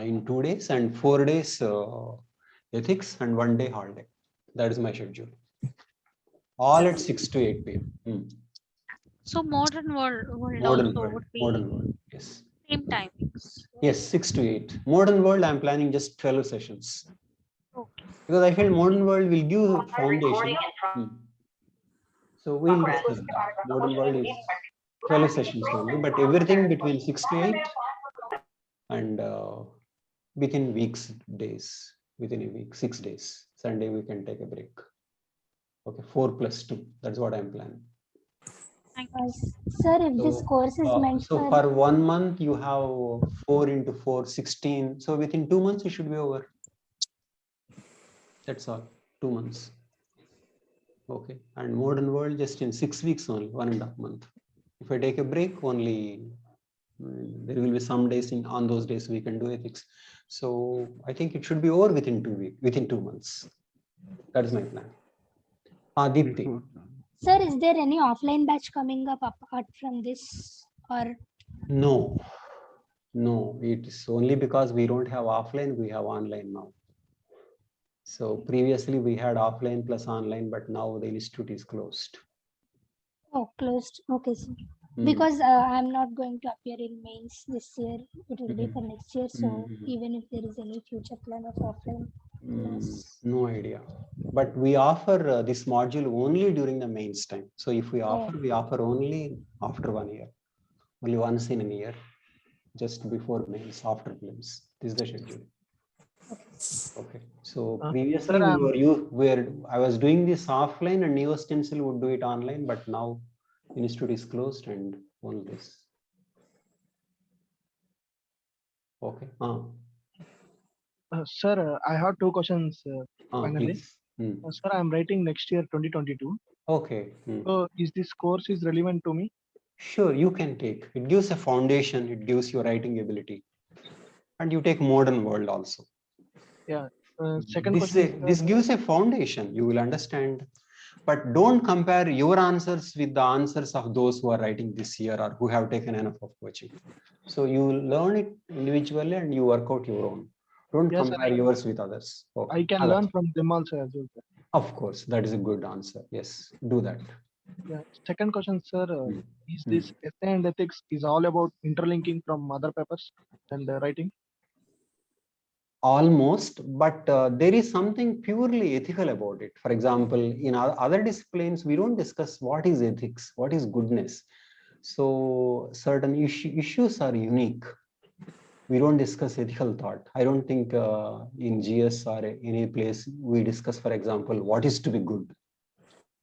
in 2 days, and 4 days ethics, and 1 day holiday. That is my schedule. All at 6 to 8 p.m. So modern world Modern also world. would be Modern world. Yes. same timings. Yes, 6 to 8. Modern world, I'm planning just 12 sessions. Okay. Because I feel modern world will give a foundation. So we'll discuss that. Modern world is 12 sessions only, but everything between 6 to 8 and within weeks, days, within a week, 6 days. Sunday we can take a break. Okay, 4 plus 2. That's what I'm planning. Sir, if this course is meant so for 1 month, you have 4 into 4, 16. So within 2 months, it should be over. That's all, 2 months. Okay, and modern world just in 6 weeks only, 1.5 months. If I take a break, only there will be some days on those days we can do ethics. So I think it should be over within 2 weeks, within 2 months. That is my plan. Deepthi. Sir, is there any offline batch coming up apart from this, or? No, it is only because we don't have offline, we have online now. So previously we had offline plus online, but now the institute is closed. Oh, closed. Okay, sir. Mm. Because I'm not going to appear in mains this year. It will be for next year. So even if there is any future plan of offline class. No idea. But we offer this module only during the mains time. So if we offer, we offer only after 1 year, only once in a year, just before mains, after prelims. This is the schedule. Okay. So previously I was doing this offline and Neo Stencil would do it online, but now institute is closed and only this. Okay. Sir, I have two questions finally. Sir, I'm writing next year 2022. Okay. So is this course is relevant to me? Sure, you can take. It gives a foundation. It gives your writing ability, and you take modern world also. Yeah. Second question. This gives a foundation. You will understand, but don't compare your answers with the answers of those who are writing this year or who have taken enough of coaching. So you learn it individually and you work out your own. Don't compare yours with others. Okay. I can learn from them also as well, sir. Of course, that is a good answer. Yes, do that. Yeah. Second question, sir. Is this essay and ethics is all about interlinking from other papers and writing? Almost, but there is something purely ethical about it. For example, in other disciplines, we don't discuss what is ethics, what is goodness. So certain issues are unique. We don't discuss ethical thought. I don't think in GS or any place we discuss, for example, what is to be good.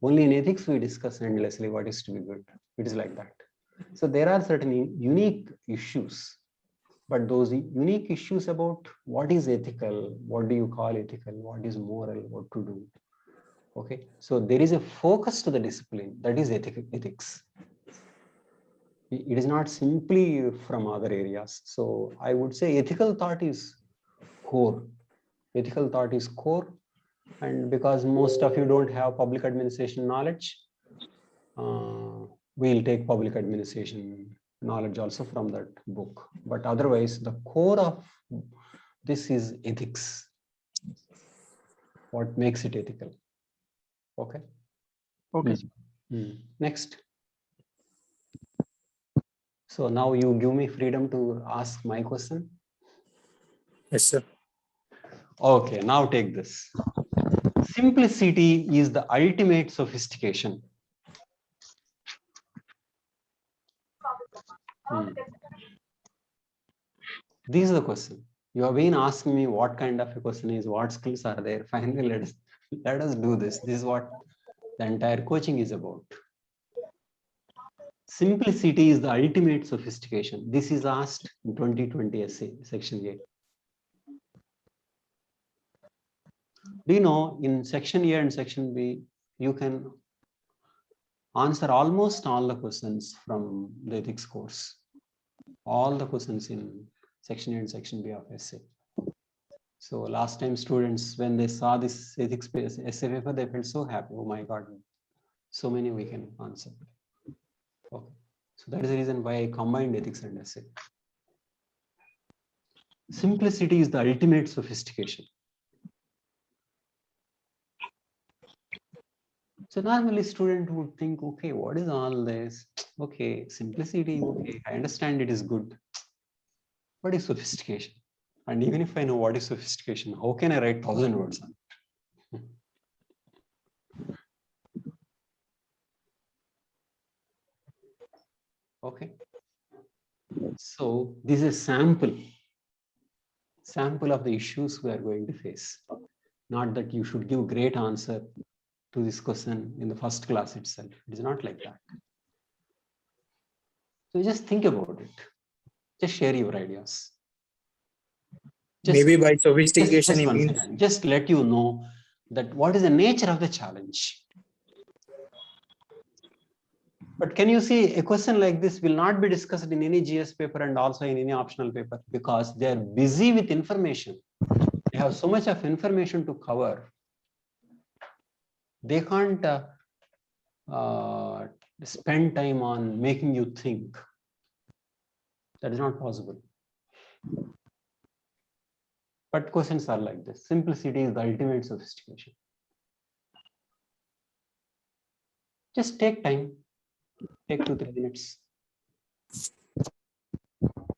Only in ethics we discuss endlessly what is to be good. It is like that. So there are certain unique issues, but those unique issues about what is ethical, what do you call ethical, what is moral, what to do. Okay, so there is a focus to the discipline, that is ethics. It is not simply from other areas. So I would say ethical thought is core. Ethical thought is core. And because most of you don't have public administration knowledge, we'll take public administration knowledge also from that book. But otherwise, the core of this is ethics. What makes it ethical? Okay. Okay. Next. So now you give me freedom to ask my question. Yes, sir. Okay, now take this. Simplicity is the ultimate sophistication. This is the question. You have been asking me what kind of a question is, what skills are there. Finally, let us do this. This is what the entire coaching is about. Simplicity is the ultimate sophistication. This is asked in 2020 essay, section A. Do you know in section A and section B, you can answer almost all the questions from the ethics course. All the questions in section A and section B of essay. So last time students, when they saw this ethics essay paper, they felt so happy. Oh my God, so many we can answer. Okay. So that is the reason why I combined ethics and essay. Simplicity is the ultimate sophistication. So normally student would think, okay, what is all this? Okay, simplicity, okay, I understand it is good. What is sophistication? And even if I know what is sophistication, how can I write 1,000 words on it? Okay. So this is sample of the issues we are going to face. Not that you should give great answer to this question in the first class itself. It is not like that. So just think about it. Just share your ideas. Maybe by sophistication, he means just let you know that what is the nature of the challenge. But can you see a question like this will not be discussed in any GS paper and also in any optional paper because they are busy with information. They have so much of information to cover. They can't spend time on making you think. That is not possible. But questions are like this. Simplicity is the ultimate sophistication. Just take time. Take 2-3 minutes.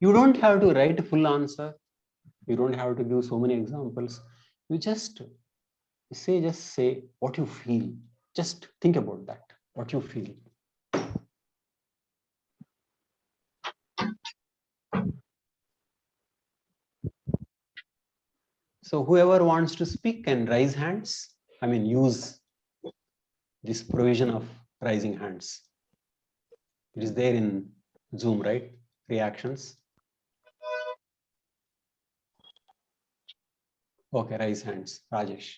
You don't have to write a full answer. You don't have to give so many examples. You just say what you feel. Just think about that, what you feel. So whoever wants to speak can raise hands. I mean, use this provision of raising hands. It is there in Zoom, right? Reactions. Okay, raise hands. Rajesh.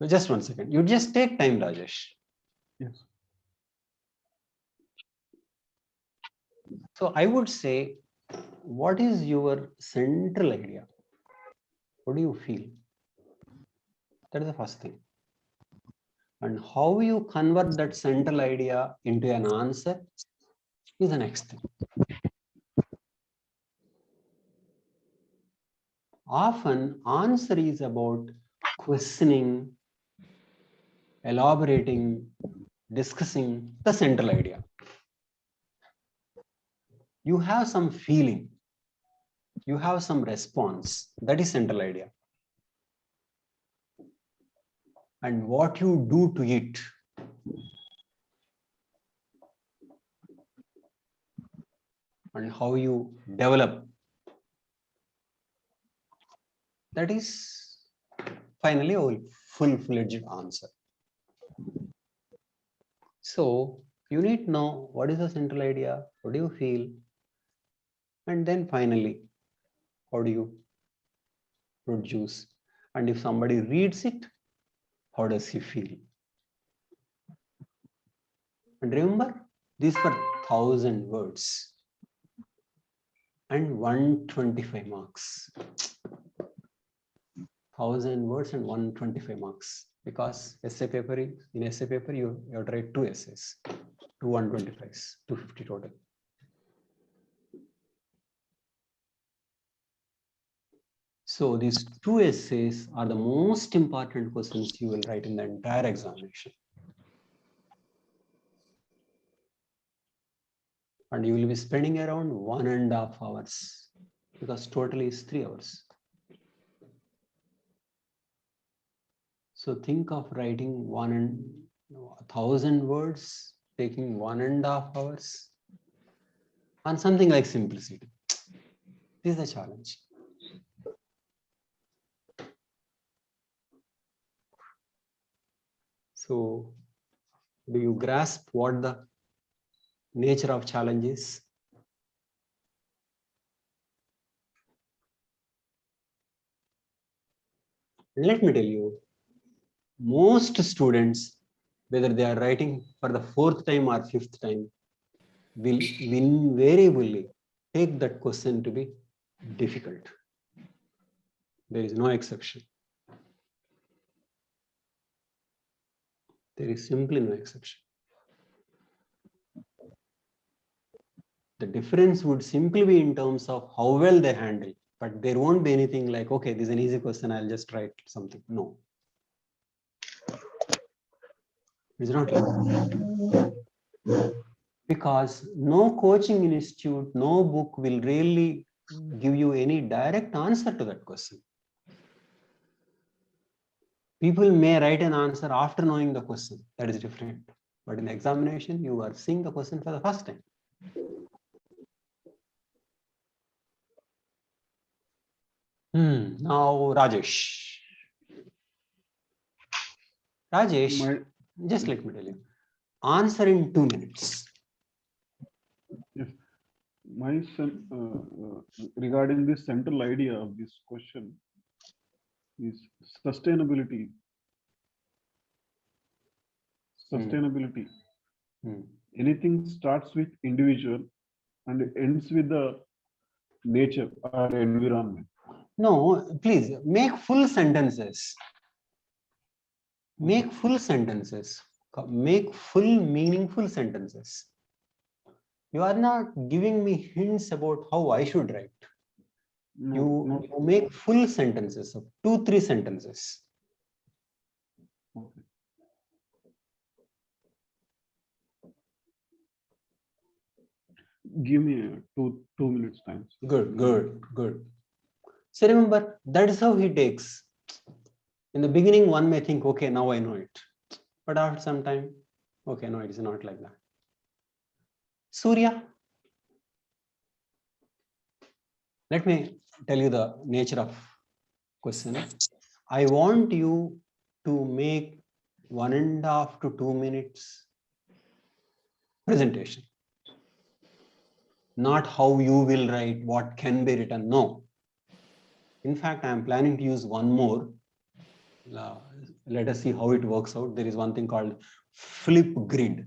Just 1 second. You just take time, Rajesh. Yes. So I would say, what is your central idea? What do you feel? That is the first thing. And how you convert that central idea into an answer is the next thing. Often, answer is about questioning, elaborating, discussing the central idea. You have some feeling, you have some response. That is central idea. And what you do to it, and how you develop, that is finally a full-fledged answer. So you need to know what is the central idea, what do you feel, and then finally, how do you produce? And if somebody reads it, how does he feel? And remember, these were 1,000 words and 125 marks. 1,000 words and 125 marks, because in essay paper you have to write 2 essays, 2 125s, 250 total. So these 2 essays are the most important questions you will write in the entire examination. And you will be spending around 1.5 hours, because totally is 3 hours. So think of writing 1,000 words, taking 1.5 hours on something like simplicity. This is the challenge. So do you grasp what the nature of challenge is? Let me tell you, most students, whether they are writing for the 4th time or 5th time, will invariably take that question to be difficult. There is no exception. There is simply no exception. The difference would simply be in terms of how well they handle, but there won't be anything like, okay, this is an easy question, I'll just write something. No. It's not like that. Because no coaching institute, no book will really give you any direct answer to that question. People may write an answer after knowing the question. That is different. But in the examination, you are seeing the question for the first time. Now, Rajesh. Just let me tell you. Answer in 2 minutes. Yes. Regarding the central idea of this question is sustainability. Sustainability. Anything starts with individual and ends with the nature or environment. No, please make full sentences. Make full sentences. Make full meaningful sentences. You are not giving me hints about how I should write. You make full sentences of 2-3 sentences. Okay. Give me 2 minutes time. Good. So remember, that is how he takes. In the beginning, one may think, okay, now I know it. But after some time, okay, no, it is not like that. Surya, let me tell you the nature of question. I want you to make 1.5 to 2 minutes presentation. Not how you will write, what can be written. No. In fact, I am planning to use one more. Let us see how it works out. There is one thing called flip grid.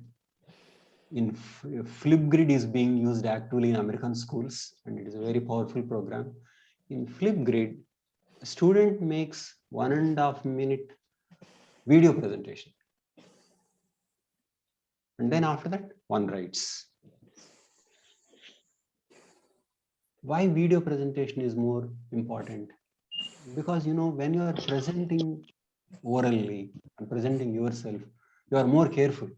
Flip grid is being used actively in American schools, and it is a very powerful program. In flip grid, a student makes 1.5 minute video presentation. And then after that, one writes. Why video presentation is more important? Because, you know, when you are presenting orally and presenting yourself, you are more careful.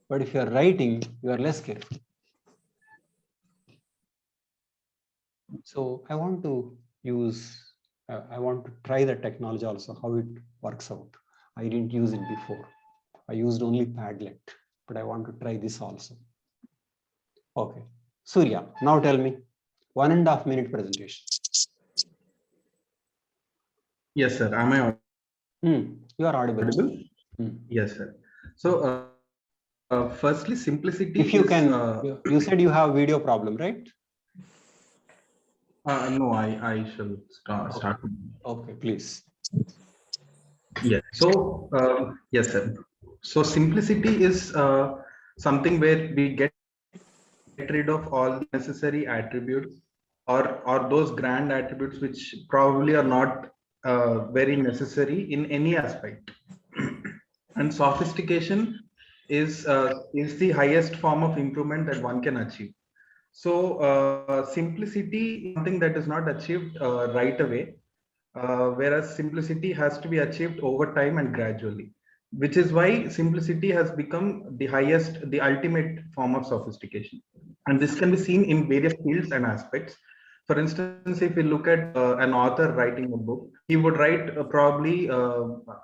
But if you are writing, you are less careful. So I want to try the technology also, how it works out. I didn't use it before. I used only Padlet, but I want to try this also. Okay. Surya, now tell me, 1.5 minute presentation. Yes, sir. Am I you are audible. Yes, sir. So, firstly, simplicity. If you can, you said you have video problem, right? No, I shall start. Okay, please. Yes. So, yes, sir. So, simplicity is something where we get rid of all the necessary attributes or those grand attributes which probably are not very necessary in any aspect. And sophistication is the highest form of improvement that one can achieve. So simplicity is something that is not achieved right away, whereas simplicity has to be achieved over time and gradually, which is why simplicity has become the highest, the ultimate form of sophistication. And this can be seen in various fields and aspects. For instance, if we look at an author writing a book, he would write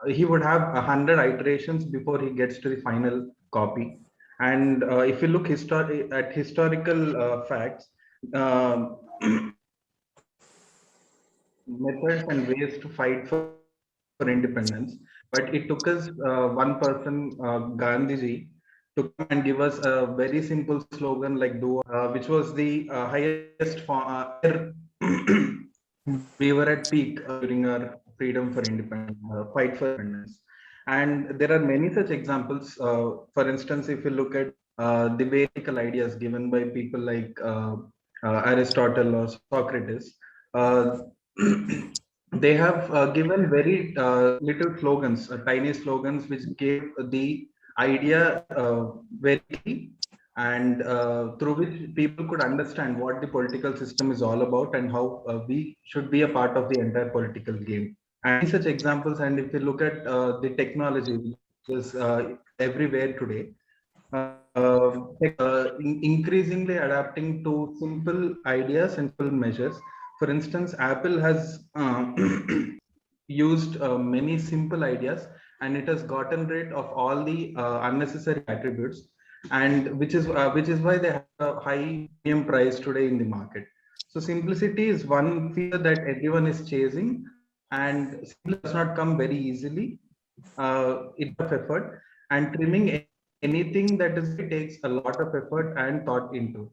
he would have 100 iterations before he gets to the final copy. And if you look at historical facts, um methods and ways to fight for independence, but it took us one person, Gandhiji, to come and give us a very simple slogan like "Do," which was the highest form. We were at peak during our freedom for independence, fight for independence, and there are many such examples. For instance, if you look at the Vedic ideas given by people like Aristotle or Socrates. Uh, they have given very little slogans, tiny slogans, which gave the idea very key, and through which people could understand what the political system is all about and how we should be a part of the entire political game. And such examples, and if you look at the technology, which is everywhere today, increasingly adapting to simple ideas and simple measures. For instance, Apple has used many simple ideas, and it has gotten rid of all the unnecessary attributes, and which is why they have a high premium price today in the market. So simplicity is one feature that everyone is chasing, and simplicity does not come very easily. It takes effort, and trimming anything that is takes a lot of effort and thought into it.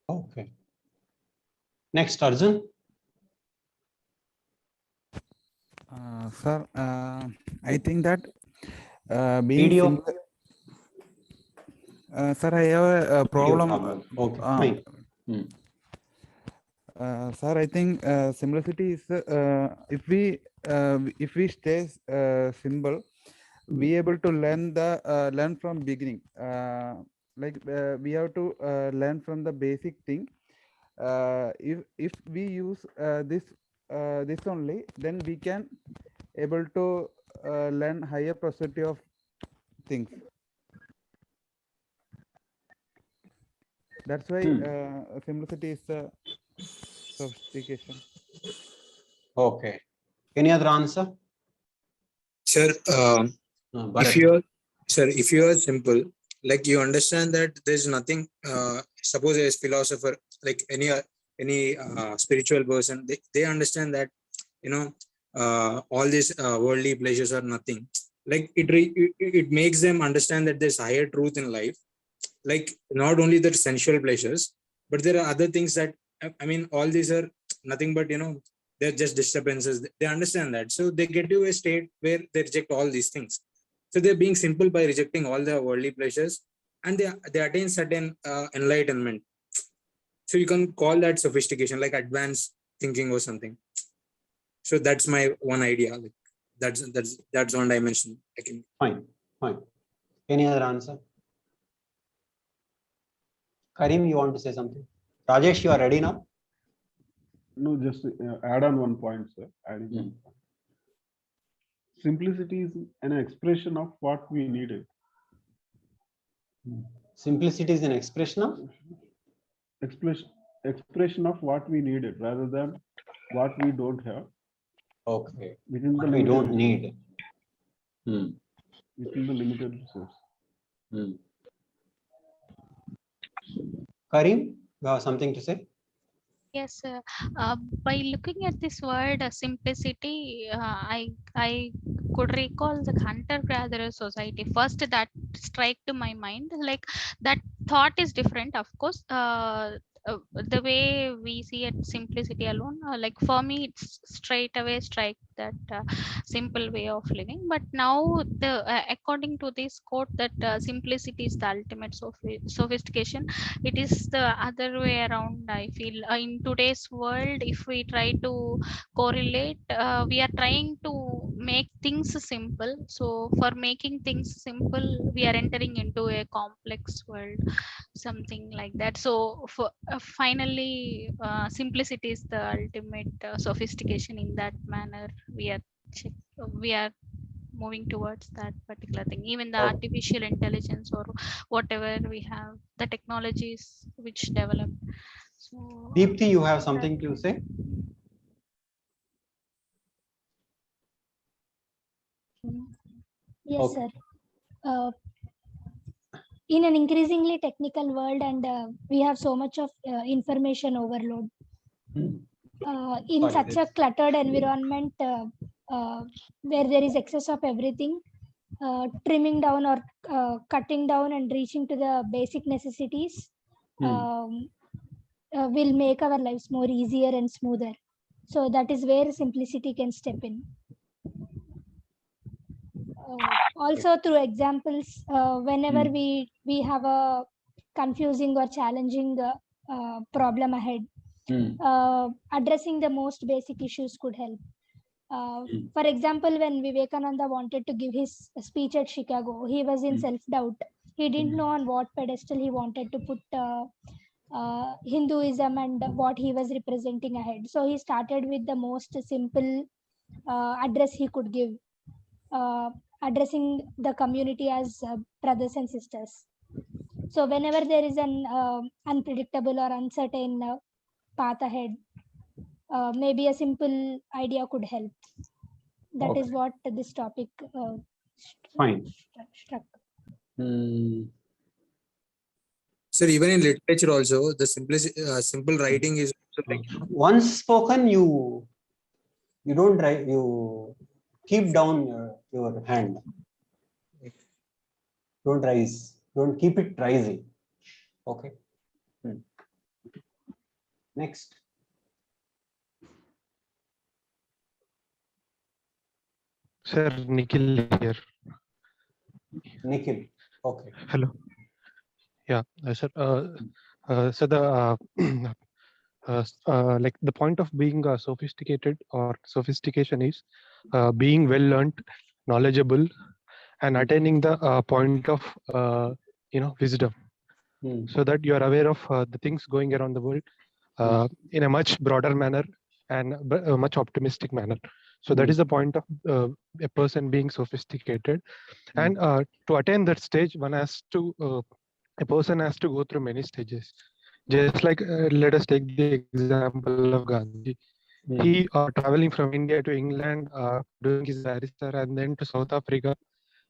Okay. Next, Arjun. Sir, I think that being Video. simple, sir, I have a problem. Okay, fine. Sir, I think simplicity is if we stay simple, be able to learn from beginning. We have to learn from the basic thing, if we use this only, then we can able to learn higher percentage of things. That's why simplicity is the sophistication. Okay. Any other answer? Sir, if you are simple, like you understand that there's nothing. Suppose as philosopher, like any spiritual person, they understand that all these worldly pleasures are nothing. Like it makes them understand that there's higher truth in life. Like not only the sensual pleasures, but there are other things that I mean, all these are nothing but they're just disturbances. They understand that, so they get to a state where they reject all these things. So they're being simple by rejecting all the worldly pleasures, and they attain certain enlightenment. So you can call that sophistication, like advanced thinking or something. So that's my one idea. Like that's one dimension. I can. Fine. Any other answer? Karim, you want to say something? Rajesh, you are ready now? No, just add on one point, sir. Adding one point. Simplicity is an expression of what we needed. Simplicity is an expression of? Expression of what we needed rather than what we don't have. Okay. Within what the we don't need. Within the limited resource. Karim, you have something to say? Yes, by looking at this word simplicity, I could recall the hunter-gatherer society. First, that struck to my mind. Like that thought is different, of course. The way we see it, simplicity alone. Like for me, it's straight away strike that simple way of living. But now, according to this quote, that simplicity is the ultimate sophistication. It is the other way around. I feel in today's world, if we try to correlate, we are trying to make things simple. So for making things simple, we are entering into a complex world, something like that. So for finally, simplicity is the ultimate sophistication. In that manner, we are moving towards that particular thing. Even the artificial intelligence or whatever we have, the technologies which develop. So Deepthi, you have something to say? Yes, sir. In an increasingly technical world, and we have so much of information overload. In such a cluttered environment where there is excess of everything, trimming down or cutting down and reaching to the basic necessities will make our lives more easier and smoother. So that is where simplicity can step in. Also through examples, whenever we have a confusing or challenging problem ahead, addressing the most basic issues could help. For example, when Vivekananda wanted to give his speech at Chicago, he was in self-doubt. He didn't know on what pedestal he wanted to put Hinduism and what he was representing ahead. So he started with the most simple address he could give, addressing the community as brothers and sisters. So whenever there is an unpredictable or uncertain path ahead, maybe a simple idea could help. That is what this topic struck. Sir, even in literature also, the simple writing is also like once spoken, you don't write, you keep down your hand. Don't rise. Don't keep it rising. Okay. Next. Sir, Nikhil here. Nikhil. Okay. Hello. Yeah, sir. So the like the point of being sophisticated or sophistication is being well learned, knowledgeable, and attaining the point of wisdom, so that you are aware of the things going around the world, in a much broader manner and a much optimistic manner. So that is the point of a person being sophisticated. And to attain that stage, a person has to go through many stages. Just like let us take the example of Gandhi. He traveling from India to England, doing his barrister, and then to South Africa,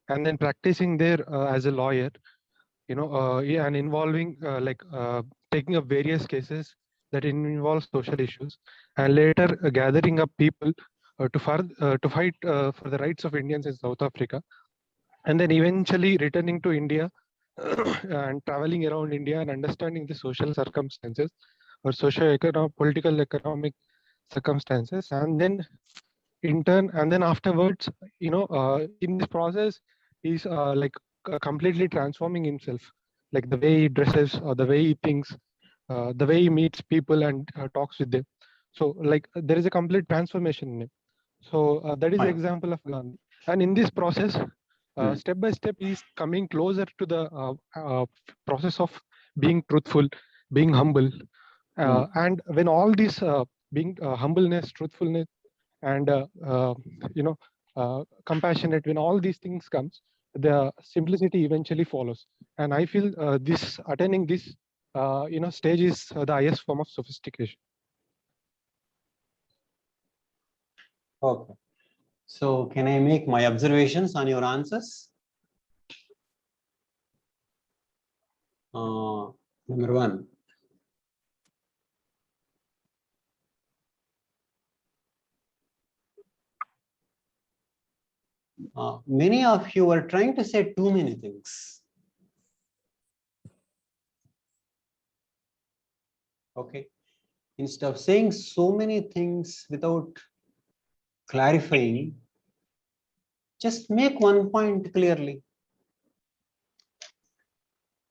and then practicing there as a lawyer. Yeah, and involving taking up various cases that involve social issues, and later gathering up people to fight for the rights of Indians in South Africa, and then eventually returning to India and traveling around India and understanding the social circumstances or socio-economic, political, economic circumstances, and then in turn, and then afterwards, in this process, he's completely transforming himself, like the way he dresses or the way he thinks, the way he meets people and talks with them. So, like there is a complete transformation in him. So that is the example of Gandhi. And in this process, step by step, he's coming closer to the process of being truthful, being humble. And when all these being humbleness, truthfulness, and compassionate, when all these things comes, the simplicity eventually follows. And I feel this attaining this stage is the highest form of sophistication. Okay. So can I make my observations on your answers? Number one. Many of you are trying to say too many things. Okay. Instead of saying so many things without clarifying, just make one point clearly.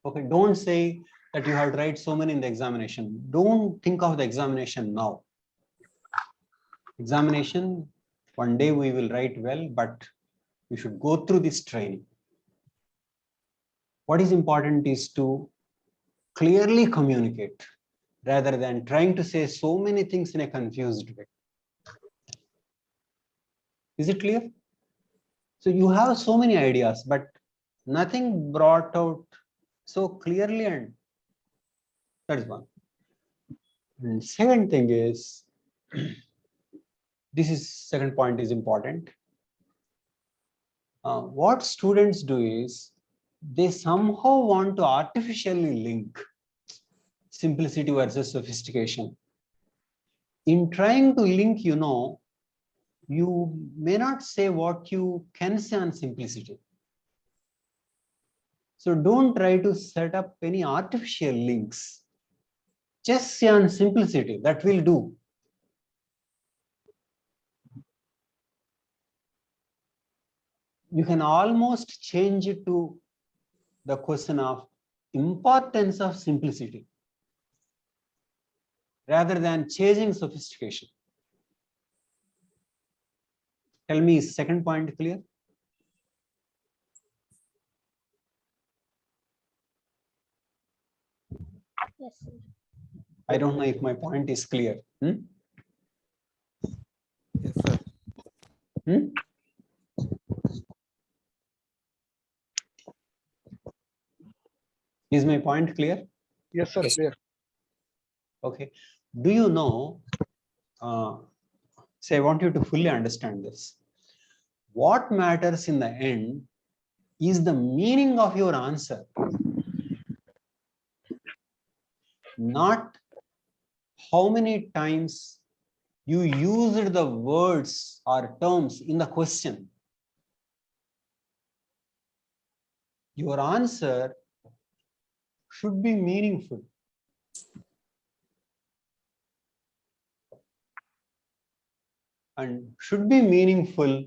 Okay, don't say that you have to write so many in the examination. Don't think of the examination now. Examination, one day we will write well, but we should go through this training. What is important is to clearly communicate rather than trying to say so many things in a confused way. Is it clear? So you have so many ideas, but nothing brought out so clearly, and that is one. And second thing is, second point is important. What students do is they somehow want to artificially link simplicity versus sophistication. In trying to link, you may not say what you can say on simplicity. So don't try to set up any artificial links. Just say on simplicity, that will do. You can almost change it to the question of importance of simplicity rather than chasing sophistication. Tell me, is second point clear? Yes, sir. I don't know if my point is clear. Yes, sir. Is my point clear? Yes, sir. Clear. Okay. Do you know, say I want you to fully understand this. What matters in the end is the meaning of your answer, not how many times you used the words or terms in the question. Your answer should be meaningful. And should be meaningful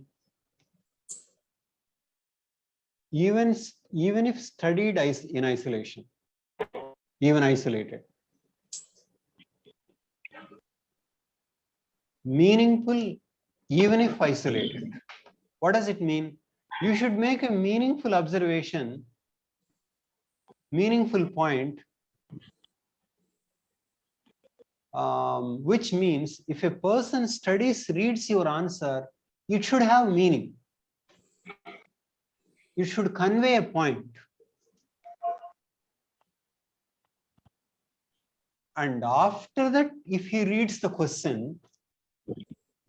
even if studied in isolation, even isolated. Meaningful even if isolated. What does it mean? You should make a meaningful observation, meaningful point which means if a person studies, reads your answer, it should have meaning. It should convey a point. And after that, if he reads the question,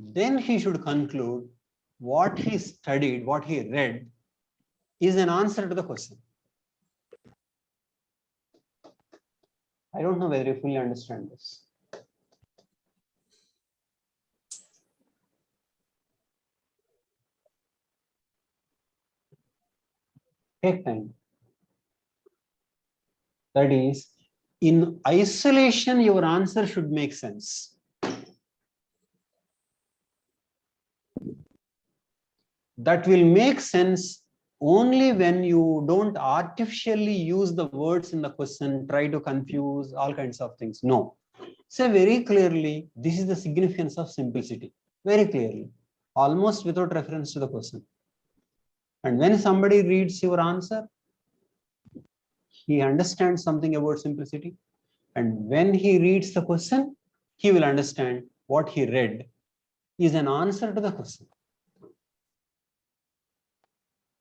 then he should conclude what he studied, what he read is an answer to the question. I don't know whether you fully understand this. Take time. That is, in isolation, your answer should make sense. That will make sense only when you don't artificially use the words in the question, try to confuse all kinds of things. No. Say very clearly, this is the significance of simplicity. Very clearly, almost without reference to the question. And when somebody reads your answer, he understands something about simplicity. And when he reads the question, he will understand what he read is an answer to the question.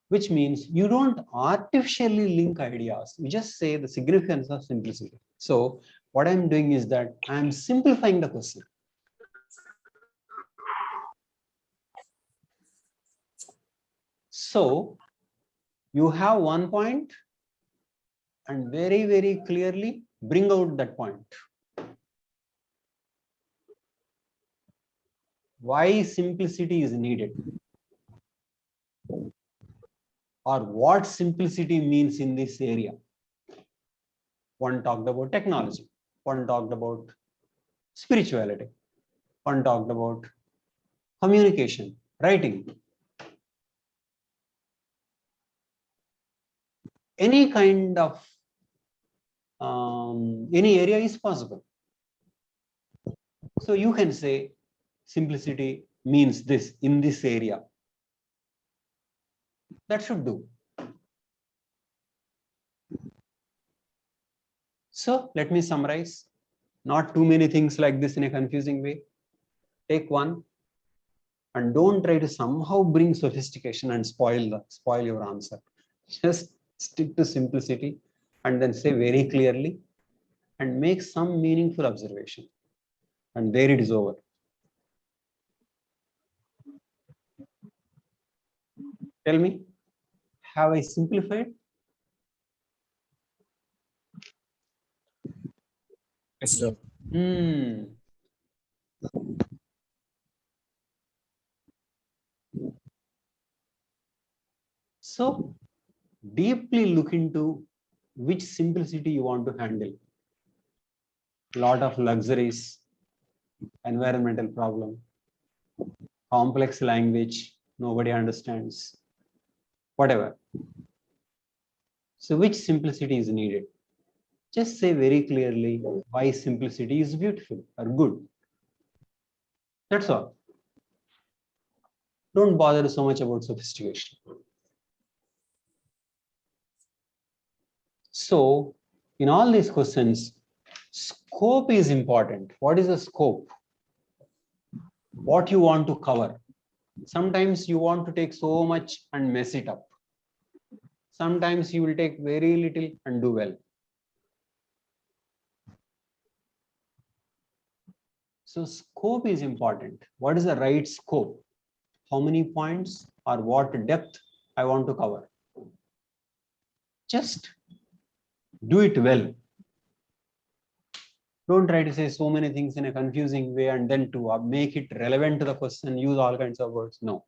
Which means you don't artificially link ideas. You just say the significance of simplicity. So what I'm doing is that I'm simplifying the question. So you have one point and very, very clearly bring out that point. Why simplicity is needed, or what simplicity means in this area. One talked about technology, one talked about spirituality, one talked about communication, writing. Any kind of any area is possible. So you can say simplicity means this in this area. That should do. So let me summarize. Not too many things like this in a confusing way. Take one and don't try to somehow bring sophistication and spoil your answer. Just stick to simplicity and then say very clearly and make some meaningful observation. And there it is over. Tell me, have I simplified? Yes, sir. So deeply look into which simplicity you want to handle. Lot of luxuries, environmental problem, complex language, nobody understands, whatever. So which simplicity is needed? Just say very clearly why simplicity is beautiful or good. That's all. Don't bother so much about sophistication. So in all these questions, scope is important. What is the scope? What you want to cover? Sometimes you want to take so much and mess it up. Sometimes you will take very little and do well. So scope is important. What is the right scope? How many points or what depth I want to cover? Just do it well. Don't try to say so many things in a confusing way and then to make it relevant to the question, use all kinds of words. No.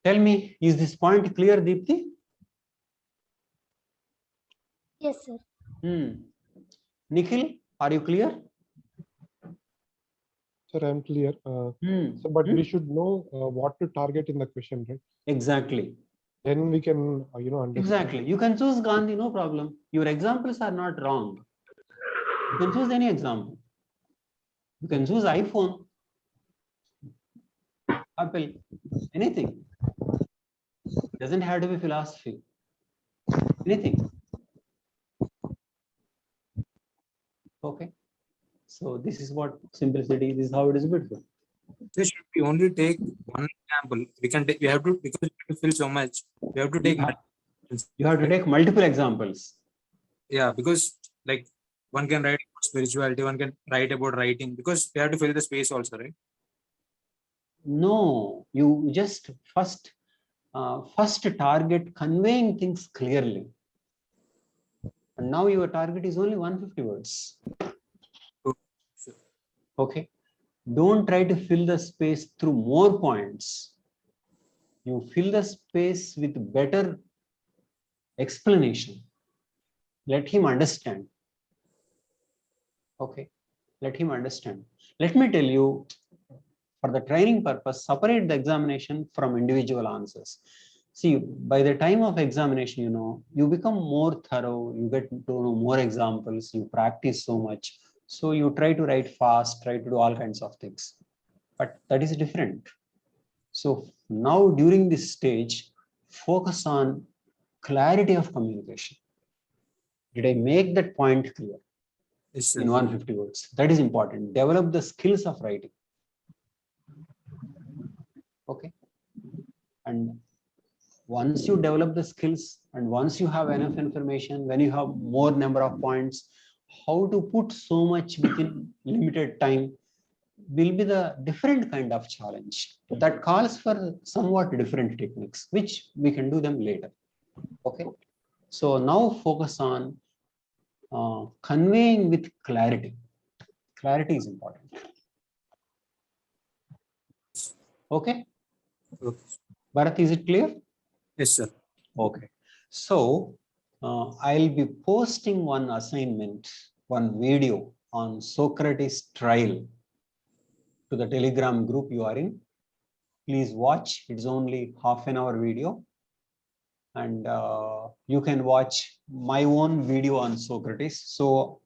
Tell me, is this point clear, Deepthi? Yes, sir. Nikhil, are you clear? Sir, I'm clear. So, but we should know what to target in the question, right? Exactly. Then we can, understand. Exactly. You can choose Gandhi, no problem. Your examples are not wrong. You can choose any example. You can choose iPhone, Apple, anything. Doesn't have to be philosophy. Anything. Okay. So this is what simplicity, this is how it is beautiful. So should we only take one example? We can take, we have to, because we have to fill so much, we have to take you have to take multiple examples. Yeah, because like one can write about spirituality, one can write about writing, because we have to fill the space also, right? No, you just first target conveying things clearly. And now your target is only 150 words. Okay. Don't try to fill the space through more points. You fill the space with better explanation. Let him understand. Okay. Let him understand. Let me tell you, for the training purpose, separate the examination from individual answers. See, by the time of examination, you become more thorough, you get to know more examples, you practice so much. So you try to write fast, try to do all kinds of things. But that is different. So now during this stage, focus on clarity of communication. Did I make that point clear? Yes, in 150 words? That is important. Develop the skills of writing. Okay. And once you develop the skills and once you have enough information, when you have more number of points, how to put so much within limited time will be the different kind of challenge that calls for somewhat different techniques, which we can do them later. Okay. So now focus on conveying with clarity. Clarity is important. Okay. Bharat, is it clear? Yes, sir. Okay. So I'll be posting one assignment, one video on Socrates trial to the Telegram group you are in. Please watch. It's only half an hour video. And you can watch my own video on Socrates. So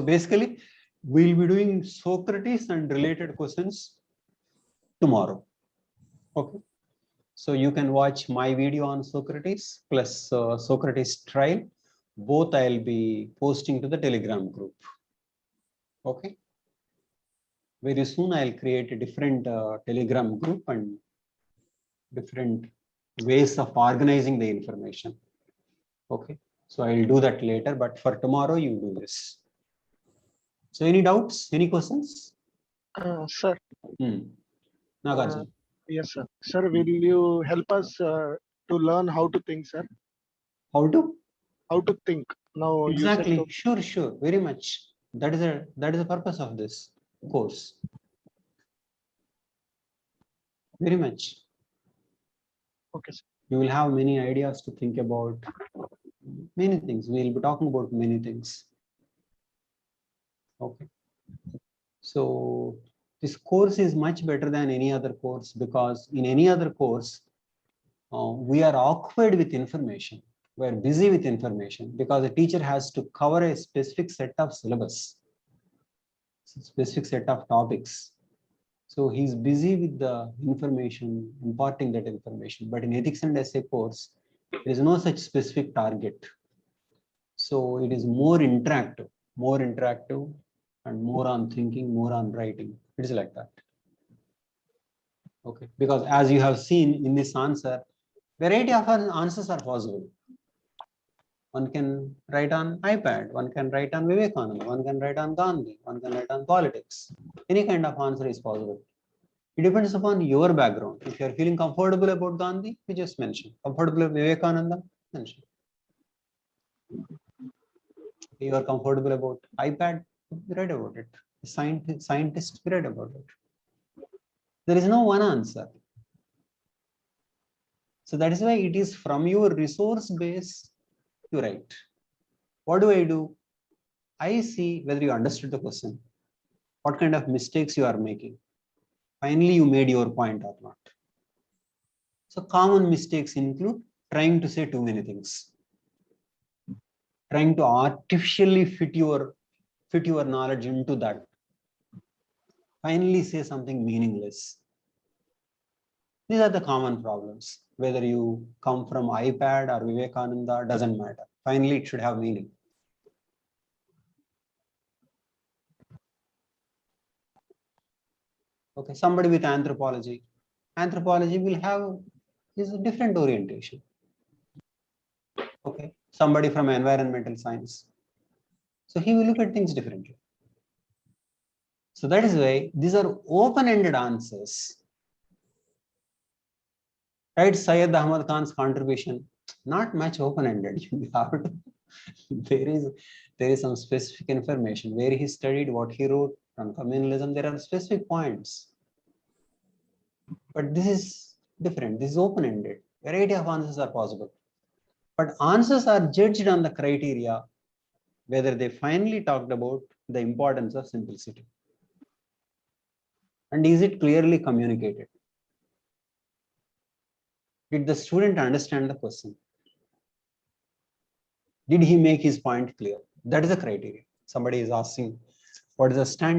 basically, we'll be doing Socrates and related questions tomorrow. Okay. So you can watch my video on Socrates plus Socrates trial. Both I'll be posting to the Telegram group. Okay. Very soon I'll create a different Telegram group and different ways of organizing the information. Okay. So I'll do that later, but for tomorrow you do this. So any doubts, any questions? Sir. Nagarjuna. Yes, sir. Sir, will you help us to learn how to think, sir? How to? How to think. Now exactly. You said Sure. Very much. That is the purpose of this course. Very much. Okay, sir. You will have many ideas to think about. Many things. We will be talking about many things. Okay. So this course is much better than any other course because in any other course, we are awkward with information. We are busy with information because the teacher has to cover a specific set of syllabus, specific set of topics. So he's busy with the information, imparting that information. But in ethics and essay course, there is no such specific target. So it is more interactive and more on thinking, more on writing. It is like that. Okay, because as you have seen in this answer, variety of answers are possible. One can write on iPad, one can write on Vivekananda, one can write on Gandhi, one can write on politics. Any kind of answer is possible. It depends upon your background. If you are feeling comfortable about Gandhi, you just mention. Comfortable with Vivekananda, mention. If you are comfortable about iPad, write about it. Scientist, write about it. There is no one answer. So that is why it is from your resource base you write. What do? I see whether you understood the question, what kind of mistakes you are making. Finally, you made your point or not. So common mistakes include trying to say too many things, trying to artificially fit your knowledge into that. Finally, say something meaningless. These are the common problems. Whether you come from iPad or Vivekananda, doesn't matter. Finally, it should have meaning. Okay, somebody with anthropology. Anthropology will have is a different orientation. Okay, somebody from environmental science. So he will look at things differently. So that is why these are open-ended answers. Right, Syed Ahmad Khan's contribution, not much open-ended. You have to, there is some specific information where he studied, what he wrote on communalism. There are specific points. But this is different. This is open-ended. Variety of answers are possible. But answers are judged on the criteria whether they finally talked about the importance of simplicity. And is it clearly communicated? Did the student understand the question? Did he make his point clear? That is the criteria. Somebody is asking, what is the standard?